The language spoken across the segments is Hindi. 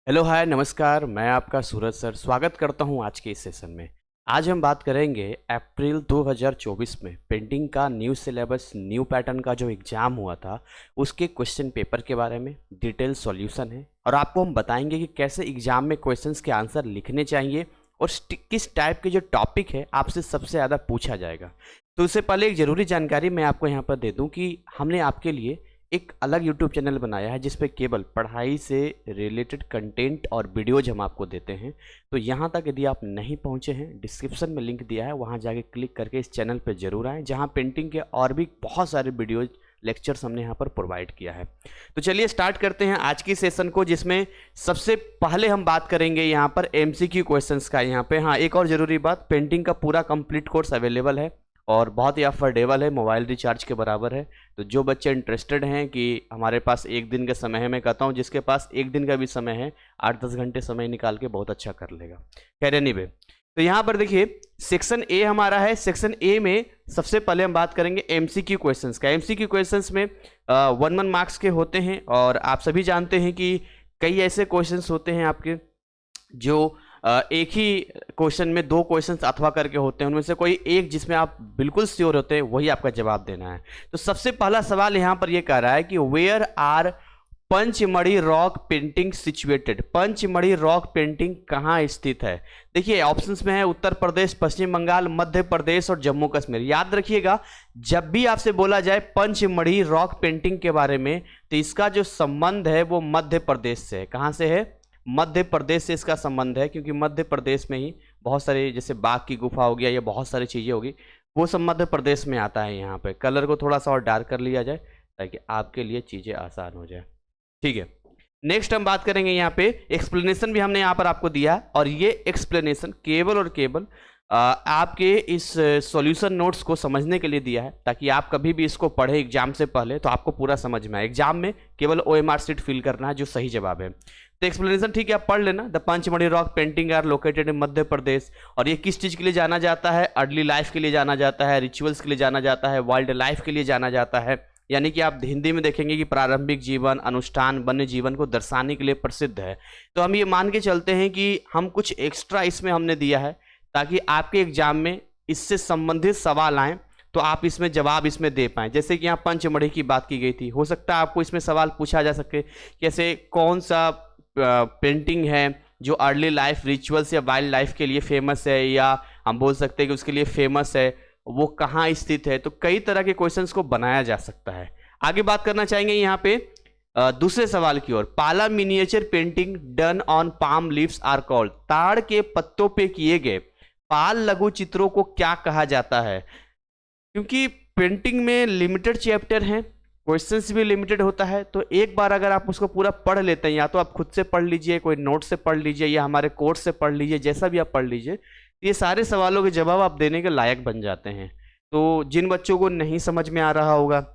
हेलो हाय नमस्कार। मैं आपका सूरज सर स्वागत करता हूं आज के इस सेशन में। आज हम बात करेंगे अप्रैल 2024 में पेंटिंग का न्यू सिलेबस न्यू पैटर्न का जो एग्ज़ाम हुआ था उसके क्वेश्चन पेपर के बारे में। डिटेल सॉल्यूशन है और आपको हम बताएंगे कि कैसे एग्ज़ाम में क्वेश्चंस के आंसर लिखने चाहिए और किस टाइप के जो टॉपिक है आपसे सबसे ज़्यादा पूछा जाएगा। तो उससे पहले एक ज़रूरी जानकारी मैं आपको यहाँ पर दे दूँ कि हमने आपके लिए एक अलग यूट्यूब चैनल बनाया है जिस पे केवल पढ़ाई से रिलेटेड कंटेंट और वीडियोज हम आपको देते हैं। तो यहाँ तक यदि आप नहीं पहुँचे हैं, डिस्क्रिप्शन में लिंक दिया है, वहाँ जाके क्लिक करके इस चैनल पे जरूर आएँ, जहाँ पेंटिंग के और भी बहुत सारे वीडियोज लेक्चर्स हमने यहाँ पर प्रोवाइड किया है। तो चलिए स्टार्ट करते हैं आज की सेशन को, जिसमें सबसे पहले हम बात करेंगे यहाँ पर MCQ क्वेश्चंस का। यहाँ पे हाँ, एक और ज़रूरी बात, पेंटिंग का पूरा कंप्लीट कोर्स अवेलेबल है और बहुत ही अफोर्डेबल है, मोबाइल रिचार्ज के बराबर है। तो जो बच्चे इंटरेस्टेड हैं कि हमारे पास एक दिन का समय है, मैं कहता हूँ जिसके पास एक दिन का भी समय है 8-10 घंटे समय निकाल के बहुत अच्छा कर लेगा। खैर एनीवे, तो यहाँ पर देखिए सेक्शन ए हमारा है। सेक्शन ए में सबसे पहले हम बात करेंगे MCQ क्वेश्चंस का। MCQ क्वेश्चंस में 1 मार्क्स के होते हैं और आप सभी जानते हैं कि कई ऐसे क्वेश्चंस होते हैं आपके जो एक ही क्वेश्चन में 2 क्वेश्चंस अथवा करके होते हैं, उनमें से कोई एक जिसमें आप बिल्कुल श्योर होते हैं वही आपका जवाब देना है। तो सबसे पहला सवाल यहाँ पर ये कह रहा है कि where are Panchmarhi rock painting situated. Panchmarhi rock painting कहाँ स्थित है? देखिए ऑप्शंस में है उत्तर प्रदेश, पश्चिम बंगाल, मध्य प्रदेश और जम्मू कश्मीर। याद रखिएगा, जब भी आपसे बोला जाए पंचमढ़ी रॉक पेंटिंग के बारे में तो इसका जो संबंध है वो मध्य प्रदेश से है। कहाँ से है? मध्य प्रदेश से इसका संबंध है, क्योंकि मध्य प्रदेश में ही बहुत सारे, जैसे बाघ की गुफा हो गया, ये बहुत सारी चीज़ें होगी, वो सब मध्य प्रदेश में आता है। यहाँ पे कलर को थोड़ा सा और डार्क कर लिया जाए ताकि आपके लिए चीज़ें आसान हो जाए। ठीक है, नेक्स्ट हम बात करेंगे यहाँ पे एक्सप्लेनेशन भी हमने यहाँ पर आपको दिया और ये एक्सप्लेनेशन केवल और केवल आपके इस सॉल्यूशन नोट्स को समझने के लिए दिया है, ताकि आप कभी भी इसको पढ़े एग्जाम से पहले तो आपको पूरा समझ में आए। एग्जाम में केवल OMR सीट फिल करना है जो सही जवाब है। तो एक्सप्लेनेशन ठीक है, आप पढ़ लेना। The Pachmarhi rock painting are located in Madhya Pradesh. और ये किस चीज़ के लिए जाना जाता है? अर्ली लाइफ के लिए जाना जाता है, रिचुअल्स के लिए जाना जाता है, वाइल्ड लाइफ के लिए जाना जाता है। यानी कि आप हिंदी में देखेंगे कि प्रारंभिक जीवन, अनुष्ठान, वन्य जीवन को दर्शाने के लिए प्रसिद्ध है। तो हम ये मान के चलते हैं कि हम कुछ एक्स्ट्रा इसमें हमने दिया है ताकि आपके एग्जाम में इससे संबंधित सवाल आए तो आप इसमें जवाब इसमें दे पाएं। जैसे कि यहाँ पंचमढ़ी की बात की गई थी, हो सकता है आपको इसमें सवाल पूछा जा सके कैसे कौन सा पेंटिंग है जो अर्ली लाइफ, रिचुअल्स या वाइल्ड लाइफ के लिए फेमस है, या हम बोल सकते हैं कि उसके लिए फेमस है, वो कहाँ स्थित है। तो कई तरह के क्वेश्चंस को बनाया जा सकता है। आगे बात करना चाहेंगे यहाँ पे दूसरे सवाल की ओर। Pala miniature painting done on palm leaves are called. ताड़ के पत्तों पे किए गए पाल लघु चित्रों को क्या कहा जाता है? क्योंकि पेंटिंग में लिमिटेड चैप्टर हैं, क्वेश्चंस भी लिमिटेड होता है, तो एक बार अगर आप उसको पूरा पढ़ लेते हैं, या तो आप खुद से पढ़ लीजिए, कोई नोट से पढ़ लीजिए, या हमारे कोर्स से पढ़ लीजिए, जैसा भी आप पढ़ लीजिए, तो ये सारे सवालों के जवाब आप देने के लायक बन जाते हैं। तो जिन बच्चों को नहीं समझ में आ रहा होगा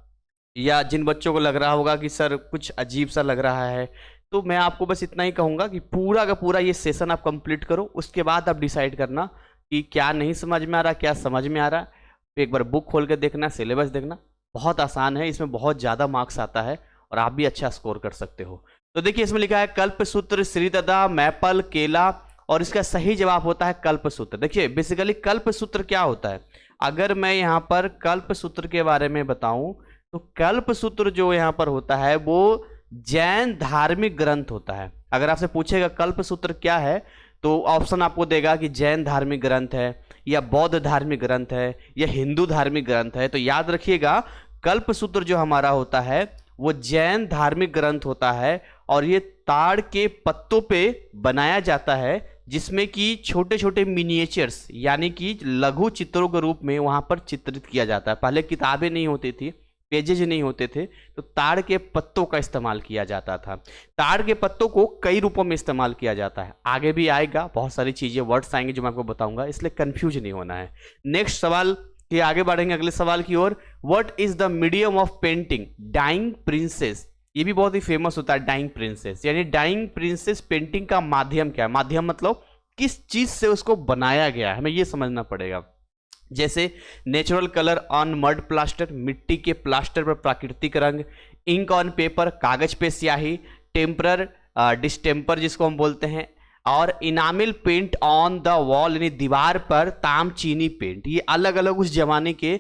या जिन बच्चों को लग रहा होगा कि सर कुछ अजीब सा लग रहा है, तो मैं आपको बस इतना ही कहूँगा कि पूरा का पूरा ये सेशन आप कंप्लीट करो, उसके बाद आप डिसाइड करना कि क्या नहीं समझ में आ रहा, क्या समझ में आ रहा। तो एक बार बुक खोल के देखना, सिलेबस देखना, बहुत आसान है, इसमें बहुत ज़्यादा मार्क्स आता है और आप भी अच्छा स्कोर कर सकते हो। तो देखिए इसमें लिखा है कल्पसूत्र, श्रीददा, मैपल, केला, और इसका सही जवाब होता है कल्पसूत्र। देखिए बेसिकली कल्पसूत्र क्या होता है, अगर मैं यहाँ पर कल्पसूत्र के बारे में बताऊं तो कल्पसूत्र जो यहाँ पर होता है वो जैन धार्मिक ग्रंथ होता है। अगर आपसे पूछेगा कल्पसूत्र क्या है तो ऑप्शन आपको देगा कि जैन धार्मिक ग्रंथ है, या बौद्ध धार्मिक ग्रंथ है, या हिंदू धार्मिक ग्रंथ है। तो याद रखिएगा कल्पसूत्र जो हमारा होता है वो जैन धार्मिक ग्रंथ होता है और ये ताड़ के पत्तों पे बनाया जाता है, जिसमें कि छोटे छोटे मिनिएचर्स यानी कि लघु चित्रों के रूप में वहां पर चित्रित किया जाता है। पहले किताबें नहीं होती थी, पेजेज नहीं होते थे, तो ताड़ के पत्तों का इस्तेमाल किया जाता था। ताड़ के पत्तों को कई रूपों में इस्तेमाल किया जाता है, आगे भी आएगा, बहुत सारी चीजें वर्ड्स आएंगे जो मैं आपको बताऊंगा, इसलिए कंफ्यूज नहीं होना है। नेक्स्ट सवाल के आगे बढ़ेंगे अगले सवाल की ओर। What is the medium of painting dying princess. ये भी बहुत ही फेमस होता है डाइंग प्रिंसेस, यानी डाइंग प्रिंसेस पेंटिंग का माध्यम क्या है? माध्यम मतलब किस चीज से उसको बनाया गया है, हमें ये समझना पड़ेगा। जैसे natural colour on mud plaster, मिट्टी के प्लास्टर पर प्राकृतिक रंग, इंक ऑन पेपर, कागज पे स्याही, टेम्परर डिस्टेम्पर जिसको हम बोलते हैं, और enamel paint on the wall यानी दीवार पर तामचीनी पेंट। ये अलग अलग उस जमाने के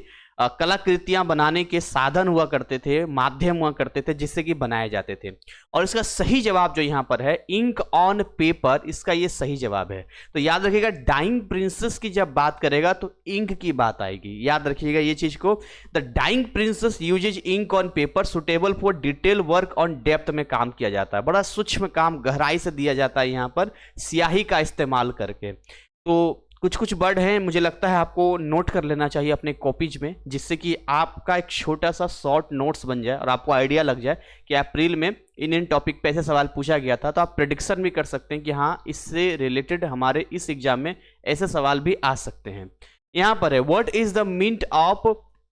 कलाकृतियां बनाने के साधन हुआ करते थे, माध्यम हुआ करते थे जिससे कि बनाए जाते थे। और इसका सही जवाब जो यहां पर है इंक ऑन पेपर, इसका ये सही जवाब है। तो याद रखिएगा डाइंग प्रिंसेस की जब बात करेगा तो इंक की बात आएगी, याद रखिएगा ये चीज को। The dying princess uses ink on paper suitable for detail work on depth में काम किया जाता है, बड़ा सूक्ष्म काम गहराई से दिया जाता है यहां पर स्याही का इस्तेमाल करके। तो कुछ कुछ वर्ड हैं, मुझे लगता है आपको नोट कर लेना चाहिए अपने कॉपीज में, जिससे कि आपका एक छोटा सा शॉर्ट नोट्स बन जाए और आपको आइडिया लग जाए कि अप्रैल में इन टॉपिक पे ऐसे सवाल पूछा गया था। तो आप प्रेडिक्शन भी कर सकते हैं कि हाँ इससे रिलेटेड हमारे इस एग्जाम में ऐसे सवाल भी आ सकते हैं। यहाँ पर है what is the meaning of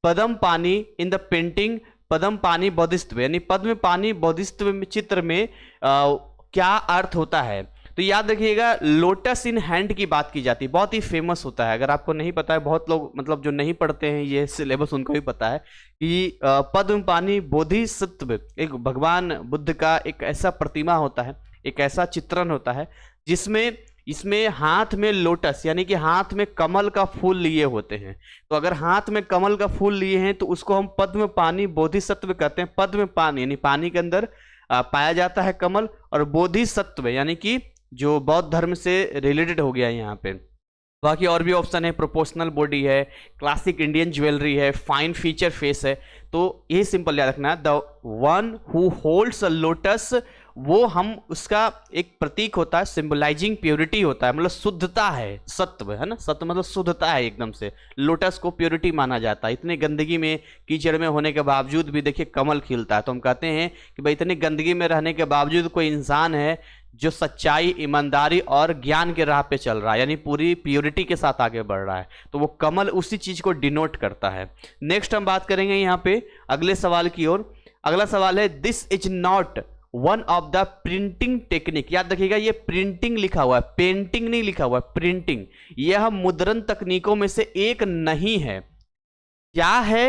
Padmapani in the painting पद्म पानी बोधिसत्व, यानी पद्म पानी बोधिसत्व चित्र में क्या अर्थ होता है। तो याद रखिएगा लोटस इन हैंड की बात की जाती है, बहुत ही फेमस होता है। अगर आपको नहीं पता है, बहुत लोग मतलब जो नहीं पढ़ते हैं ये सिलेबस उनको भी पता है कि पद्म पानी बोधिसत्व एक भगवान बुद्ध का एक ऐसा प्रतिमा होता है, एक ऐसा चित्रण होता है जिसमें इसमें हाथ में लोटस यानी कि हाथ में कमल का फूल लिए होते हैं। तो अगर हाथ में कमल का फूल लिए हैं तो उसको हम पद्म पानी बोधिसत्व कहते हैं। पद्म पानी यानी पानी के अंदर पाया जाता है कमल, और बोधिसत्व यानी कि जो बौद्ध धर्म से रिलेटेड हो गया यहाँ पे। बाकी और भी ऑप्शन है, प्रोपोर्शनल बॉडी है, क्लासिक इंडियन ज्वेलरी है, फाइन फीचर फेस है। तो ये सिंपल याद रखना, the one who holds a lotus, वो हम उसका एक प्रतीक होता है, सिंबलाइजिंग प्योरिटी होता है, मतलब शुद्धता है, सत्व है ना, सत्व मतलब शुद्धता है एकदम से। लोटस को प्योरिटी माना जाता है। इतनी गंदगी में कीचड़ में होने के बावजूद भी देखिए कमल खिलता है। तो हम कहते हैं कि भाई इतनी गंदगी में रहने के बावजूद कोई इंसान है जो सच्चाई, ईमानदारी और ज्ञान के राह पे चल रहा है, यानी पूरी प्योरिटी के साथ आगे बढ़ रहा है। तो वो कमल उसी चीज को डिनोट करता है। नेक्स्ट हम बात करेंगे यहाँ पे अगले सवाल की ओर। अगला सवाल है this is not one of the printing technique. याद रखिएगा ये प्रिंटिंग लिखा हुआ है, पेंटिंग नहीं लिखा हुआ है, प्रिंटिंग। यह मुद्रण तकनीकों में से एक नहीं है। क्या है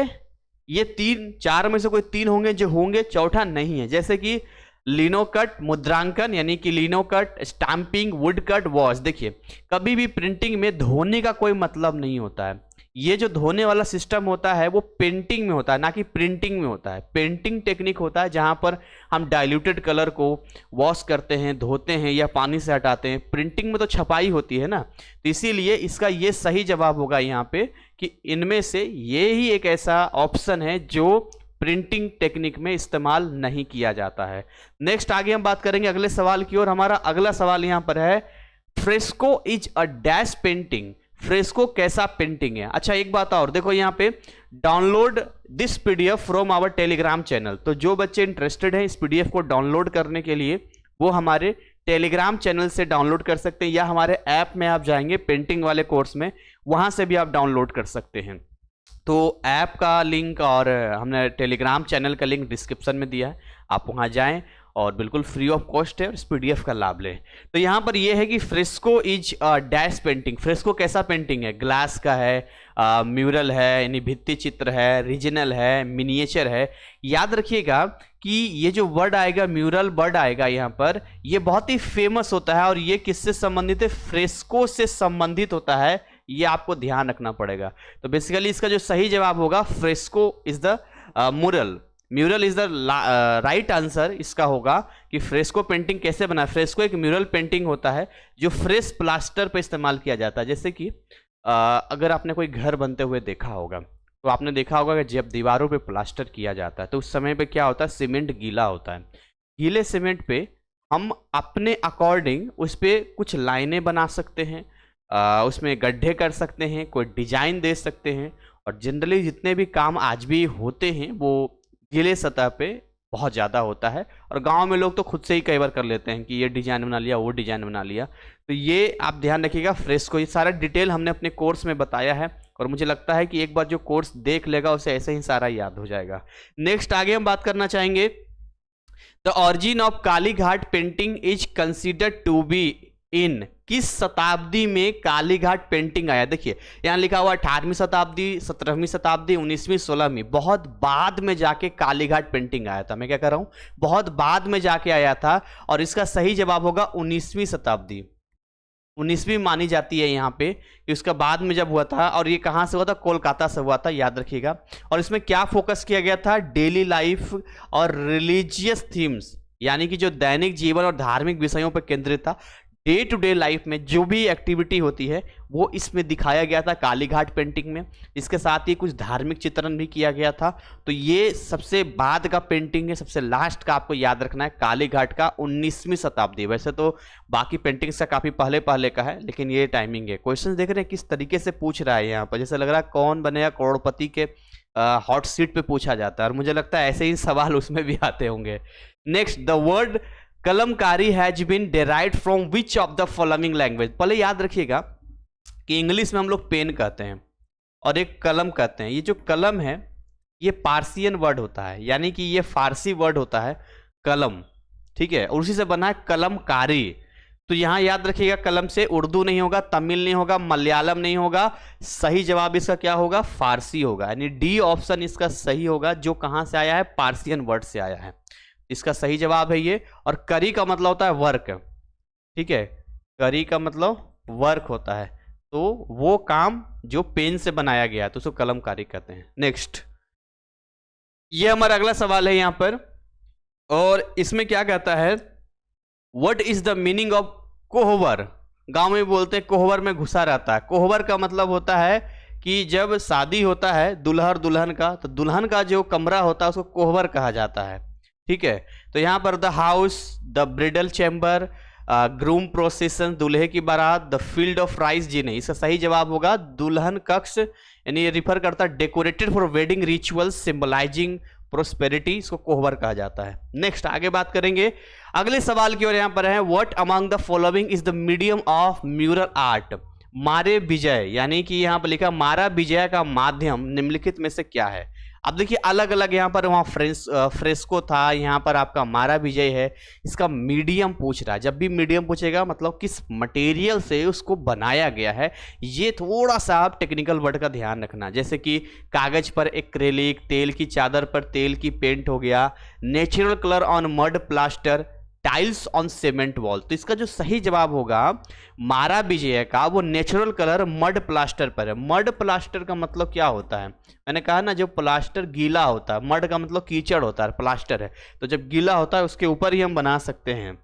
ये? चार में से कोई तीन होंगे जो होंगे, चौथा नहीं है। जैसे कि लिनोकट मुद्रांकन यानी कि linocut, stamping, would cut, wash. देखिए कभी भी प्रिंटिंग में धोने का कोई मतलब नहीं होता है। ये जो धोने वाला सिस्टम होता है वो पेंटिंग में होता है, ना कि प्रिंटिंग में होता है। पेंटिंग टेक्निक होता है जहां पर हम डाइल्यूटेड कलर को वॉश करते हैं, धोते हैं या पानी से हटाते हैं। प्रिंटिंग में तो छपाई होती है ना। तो इसीलिए इसका ये सही जवाब होगा यहाँ पे कि इनमें से ये ही एक ऐसा ऑप्शन है जो प्रिंटिंग टेक्निक में इस्तेमाल नहीं किया जाता है। नेक्स्ट आगे हम बात करेंगे अगले सवाल की ओर। हमारा अगला सवाल यहां पर है fresco is a dash painting. Fresco कैसा पेंटिंग है? अच्छा एक बात और देखो यहाँ पे, download this PDF from our Telegram channel. तो जो बच्चे इंटरेस्टेड हैं इस पीडीएफ को डाउनलोड करने के लिए वो हमारे टेलीग्राम चैनल से डाउनलोड कर सकते हैं, या हमारे ऐप में आप जाएंगे पेंटिंग वाले कोर्स में, वहां से भी आप डाउनलोड कर सकते हैं। तो ऐप का लिंक और हमने टेलीग्राम चैनल का लिंक डिस्क्रिप्शन में दिया है, आप वहां जाएं और बिल्कुल फ्री ऑफ कॉस्ट है और इस पीडीएफ का लाभ लें। तो यहाँ पर ये है कि fresco is dash painting. Fresco कैसा पेंटिंग है? ग्लास का है, म्यूरल है यानी भित्ति चित्र है, रीजनल है, मिनिएचर है। याद रखिएगा कि ये जो वर्ड आएगा, म्यूरल वर्ड आएगा यहाँ पर, ये बहुत ही फेमस होता है और ये किससे संबंधित है? फ्रेस्को से संबंधित होता है। ये आपको ध्यान रखना पड़ेगा। तो बेसिकली इसका जो सही जवाब होगा fresco is the mural. Mural is the right answer. इसका होगा कि फ्रेस्को पेंटिंग कैसे बना है। फ्रेस्को एक म्यूरल पेंटिंग होता है जो फ्रेश प्लास्टर पे इस्तेमाल किया जाता है। जैसे कि अगर आपने कोई घर बनते हुए देखा होगा तो आपने देखा होगा कि जब दीवारों पे प्लास्टर किया जाता है तो उस समय पे क्या होता है, सीमेंट गीला होता है। गीले सीमेंट पे हम अपने अकॉर्डिंग उस पर कुछ लाइनें बना सकते हैं, उसमें गड्ढे कर सकते हैं, कोई डिजाइन दे सकते हैं। और जनरली जितने भी काम आज भी होते हैं वो गीले सतह पे बहुत ज़्यादा होता है। और गांव में लोग तो खुद से ही कई बार कर लेते हैं कि ये डिजाइन बना लिया, वो डिजाइन बना लिया। तो ये आप ध्यान रखिएगा फ्रेस्को, ये सारा डिटेल हमने अपने कोर्स में बताया है और मुझे लगता है कि एक बार जो कोर्स देख लेगा उसे ऐसे ही सारा याद हो जाएगा। नेक्स्ट आगे हम बात करना चाहेंगे the origin of Kalighat painting is considered to be in किस शताब्दी में कालीघाट पेंटिंग आया? देखिए यहां लिखा हुआ 18वीं शताब्दी, 17वीं शताब्दी, 19वीं, 16वीं। बहुत बाद में जाके कालीघाट पेंटिंग आया था। मैं क्या कर रहा हूं, बहुत बाद में जाके आया था। और इसका सही जवाब होगा 19वीं शताब्दी। 19वीं मानी जाती है यहाँ पे कि उसका बाद में जब हुआ था। और ये कहाँ से हुआ था? कोलकाता से हुआ था, याद रखिएगा। और इसमें क्या फोकस किया गया था? डेली लाइफ और रिलीजियस थीम्स, यानी कि जो दैनिक जीवन और धार्मिक विषयों पर केंद्रित था। डे टू डे लाइफ में जो भी एक्टिविटी होती है वो इसमें दिखाया गया था कालीघाट पेंटिंग में। इसके साथ ही कुछ धार्मिक चित्रण भी किया गया था। तो ये सबसे बाद का पेंटिंग है, सबसे लास्ट का आपको याद रखना है, कालीघाट का 19वीं शताब्दी। वैसे तो बाकी पेंटिंग्स का काफ़ी पहले पहले का है, लेकिन ये टाइमिंग है। क्वेश्चन देख रहे हैं किस तरीके से पूछ रहा है यहाँ पर, जैसे लग रहा है कौन बनेगा करोड़पति के हॉट सीट पे पूछा जाता है। और मुझे लगता है ऐसे ही सवाल उसमें भी आते होंगे। Next, the word Kalamkari has been derived from which of the following language? पहले याद रखिएगा कि इंग्लिश में हम लोग पेन कहते हैं और एक कलम कहते हैं। ये जो कलम है ये पार्सियन वर्ड होता है, यानी कि ये फारसी वर्ड होता है कलम, ठीक है, और उसी से बना है कलमकारी। तो यहां याद रखिएगा कलम से उर्दू नहीं होगा, तमिल नहीं होगा, मलयालम नहीं होगा। सही जवाब इसका क्या होगा? फारसी होगा। यानी डी ऑप्शन इसका सही होगा, जो कहां से आया है? पार्सियन वर्ड से आया है। इसका सही जवाब है ये। और करी का मतलब होता है वर्क, ठीक है, करी का मतलब वर्क होता है। तो वो काम जो पेन से बनाया गया है तो उसको कलमकारी कहते हैं। नेक्स्ट, ये हमारा अगला सवाल है यहां पर, और इसमें क्या कहता है? What is the meaning of Kohbar? गांव में बोलते हैं कोहबर में घुसा रहता है। कोहबर का मतलब होता है कि जब शादी होता है दुल्हर दुल्हन का, तो दुल्हन का जो कमरा होता है उसको कोहबर कहा जाता है, ठीक है। तो यहां पर the house, the bridal chamber, groom procession, दूल्हे की बारात, द फील्ड ऑफ राइस, जी नहीं, इसका सही जवाब होगा दुल्हन कक्ष। यानी ये रिफर करता है decorated for wedding rituals symbolising prosperity, इसको कोहबर कहा जाता है। नेक्स्ट, आगे बात करेंगे अगले सवाल की ओर। यहां पर है what among the following is the medium of mural art? मारे विजय, यानी कि यहां पर लिखा मारा विजय का माध्यम निम्नलिखित में से क्या है? अब देखिए अलग अलग, यहाँ पर वहाँ फ्रेस्को था, यहाँ पर आपका मारा विजय है। इसका मीडियम पूछ रहा है। जब भी मीडियम पूछेगा मतलब किस मटेरियल से उसको बनाया गया है, ये थोड़ा सा आप टेक्निकल वर्ड का ध्यान रखना। जैसे कि कागज पर एक्रेलिक, तेल की चादर पर तेल की पेंट हो गया, natural colour on mud plaster, tiles on cement wall. तो इसका जो सही जवाब होगा मारा विजय का, वो नेचुरल कलर मड प्लास्टर पर है। मड प्लास्टर का मतलब क्या होता है? मैंने कहा ना, जो प्लास्टर गीला होता है, मड का मतलब कीचड़ होता है, प्लास्टर है, तो जब गीला होता है उसके ऊपर ही हम बना सकते हैं।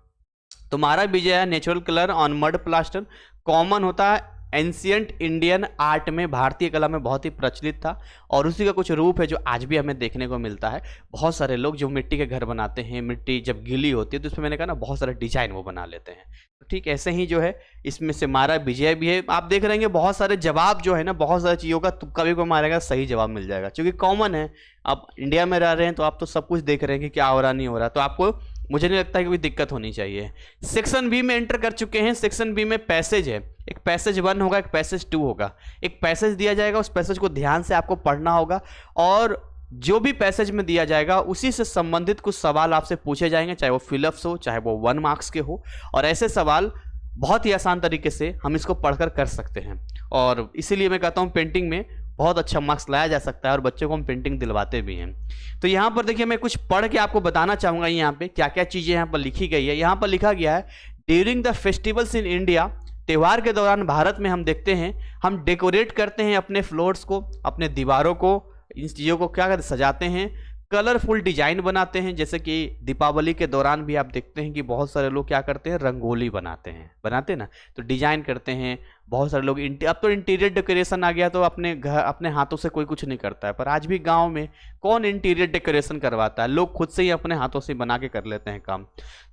तो मारा विजय है natural colour on mud plaster. Common होता है एंशियंट इंडियन आर्ट में, भारतीय कला में बहुत ही प्रचलित था, और उसी का कुछ रूप है जो आज भी हमें देखने को मिलता है। बहुत सारे लोग जो मिट्टी के घर बनाते हैं, मिट्टी जब गीली होती है तो उसमें मैंने कहा ना बहुत सारे डिजाइन वो बना लेते हैं। तो ठीक ऐसे ही जो है इसमें से मारा विजय भी है। आप देख रहे हैं बहुत सारे जवाब जो है ना, बहुत सारी चीज़ों का तुक्का भी को मारेगा, सही जवाब मिल जाएगा, क्योंकि कॉमन है। आप इंडिया में रह रहे हैं तो आप तो सब कुछ देख रहे हैं कि क्या हो रहा नहीं हो रहा, तो आपको मुझे नहीं लगता कि कोई दिक्कत होनी चाहिए। सेक्शन बी में एंटर कर चुके हैं। सेक्शन बी में पैसेज है, एक पैसेज 1 होगा, एक पैसेज 2 होगा। एक पैसेज दिया जाएगा, उस पैसेज को ध्यान से आपको पढ़ना होगा, और जो भी पैसेज में दिया जाएगा उसी से संबंधित कुछ सवाल आपसे पूछे जाएंगे, चाहे वो फिलअप्स हो, चाहे वो 1 मार्क्स के हो। और ऐसे सवाल बहुत ही आसान तरीके से हम इसको पढ़कर कर सकते हैं, और इसीलिए मैं कहता हूँ पेंटिंग में बहुत अच्छा मार्क्स लाया जा सकता है, और बच्चों को हम पेंटिंग दिलवाते भी हैं। तो यहाँ पर देखिए मैं कुछ पढ़ के आपको बताना चाहूँगा यहाँ पे क्या क्या चीज़ें यहाँ पर लिखी गई है। यहाँ पर लिखा गया है during the festivals in India, त्यौहार के दौरान भारत में हम देखते हैं हम डेकोरेट करते हैं अपने फ्लोर्स को, अपने दीवारों को, इन चीज़ों को क्या करते सजाते हैं, कलरफुल डिजाइन बनाते हैं। जैसे कि दीपावली के दौरान भी आप देखते हैं कि बहुत सारे लोग क्या करते हैं, रंगोली बनाते हैं ना, तो डिजाइन करते हैं। बहुत सारे लोग अब तो इंटीरियर डेकोरेशन आ गया, तो अपने घर अपने हाथों से कोई कुछ नहीं करता है, पर आज भी गांव में कौन इंटीरियर डेकोरेशन करवाता है? लोग खुद से ही अपने हाथों से बना के कर लेते हैं काम।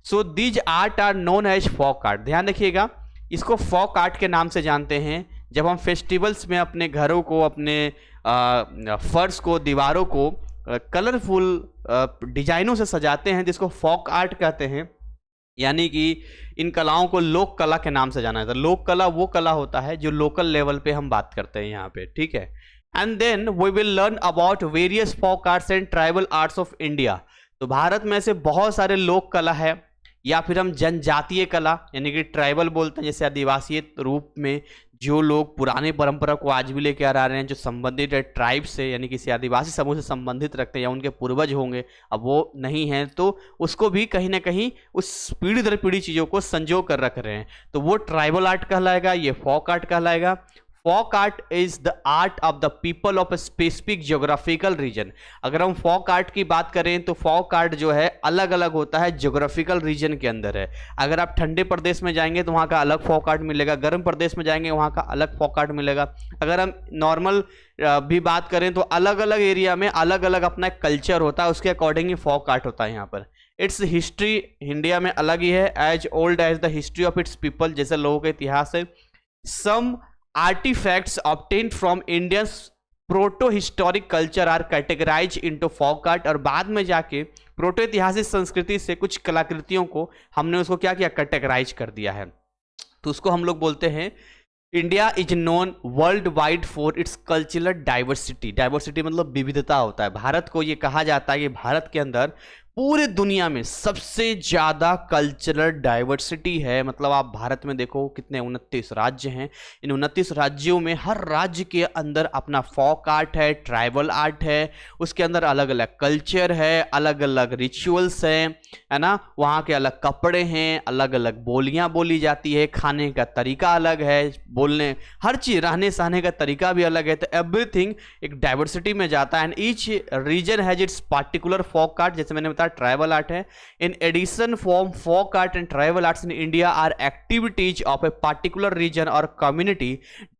So these art are known as folk art. ध्यान रखिएगा, इसको फोक आर्ट के नाम से जानते हैं जब हम फेस्टिवल्स में अपने घरों को, अपने फर्श को, दीवारों को कलरफुल डिजाइनों से सजाते हैं, जिसको फोक आर्ट कहते हैं। यानी कि इन कलाओं को लोक कला के नाम से जाना जाता है। लोक कला वो कला होता है जो लोकल लेवल पे हम बात करते हैं यहाँ पे, ठीक है। And then we will learn about various folk arts and tribal arts of India. तो भारत में ऐसे बहुत सारे लोक कला है, या फिर हम जनजातीय कला यानी कि ट्राइबल बोलते हैं, जैसे आदिवासी रूप में जो लोग पुराने परंपरा को आज भी लेके आ रहे हैं, जो संबंधित है ट्राइब से यानी किसी आदिवासी समूह से संबंधित रखते हैं या उनके पूर्वज होंगे, अब वो नहीं हैं तो उसको भी कहीं ना कहीं उस पीढ़ी दर पीढ़ी चीज़ों को संजो कर रख रहे हैं, तो वो ट्राइबल आर्ट कहलाएगा, ये फोक आर्ट कहलाएगा। Folk art is the art of the people of a specific geographical region. अगर हम फोक आर्ट की बात करें तो फोक आर्ट जो है अलग अलग होता है, ज्योग्राफिकल रीजन के अंदर है। अगर आप ठंडे प्रदेश में जाएंगे तो वहाँ का अलग फोक आर्ट मिलेगा, गर्म प्रदेश में जाएंगे वहाँ का अलग फोक आर्ट मिलेगा। अगर हम नॉर्मल भी बात करें तो अलग अलग एरिया में अलग अलग अपना कल्चर होता है, उसके अकॉर्डिंग ही फोक आर्ट होता है। यहाँ पर इट्स हिस्ट्री इंडिया में अलग ही है, as old as the history of its people, जैसे लोगों का इतिहास है। सम artifacts obtained from India's proto-historic culture are categorized into folk art, और बाद में जाके प्रोटो ऐतिहासिक संस्कृति से कुछ कलाकृतियों को हमने उसको क्या किया, कैटेगराइज कर दिया है। तो उसको हम लोग बोलते हैं India is known world wide for its cultural diversity. Diversity मतलब विविधता होता है। भारत को ये कहा जाता है कि भारत के अंदर पूरे दुनिया में सबसे ज्यादा कल्चरल डाइवर्सिटी है। मतलब आप भारत में देखो कितने 29 राज्य हैं, इन 29 राज्यों में हर राज्य के अंदर अपना फोक आर्ट है, ट्राइबल आर्ट है, उसके अंदर अलग अलग कल्चर है, अलग अलग रिचुअल्स हैं, है ना, वहाँ के अलग कपड़े हैं, अलग अलग बोलियाँ बोली जाती है, खाने का तरीका अलग है, बोलने हर चीज़, रहने सहने का तरीका भी अलग है। तो एवरीथिंग एक डाइवर्सिटी में जाता है, and each region has its particular folk art, जैसे मैंने बताया ट्राइबल आर्ट है। In addition form folk art and tribal arts in India are activities of a particular region और कम्युनिटी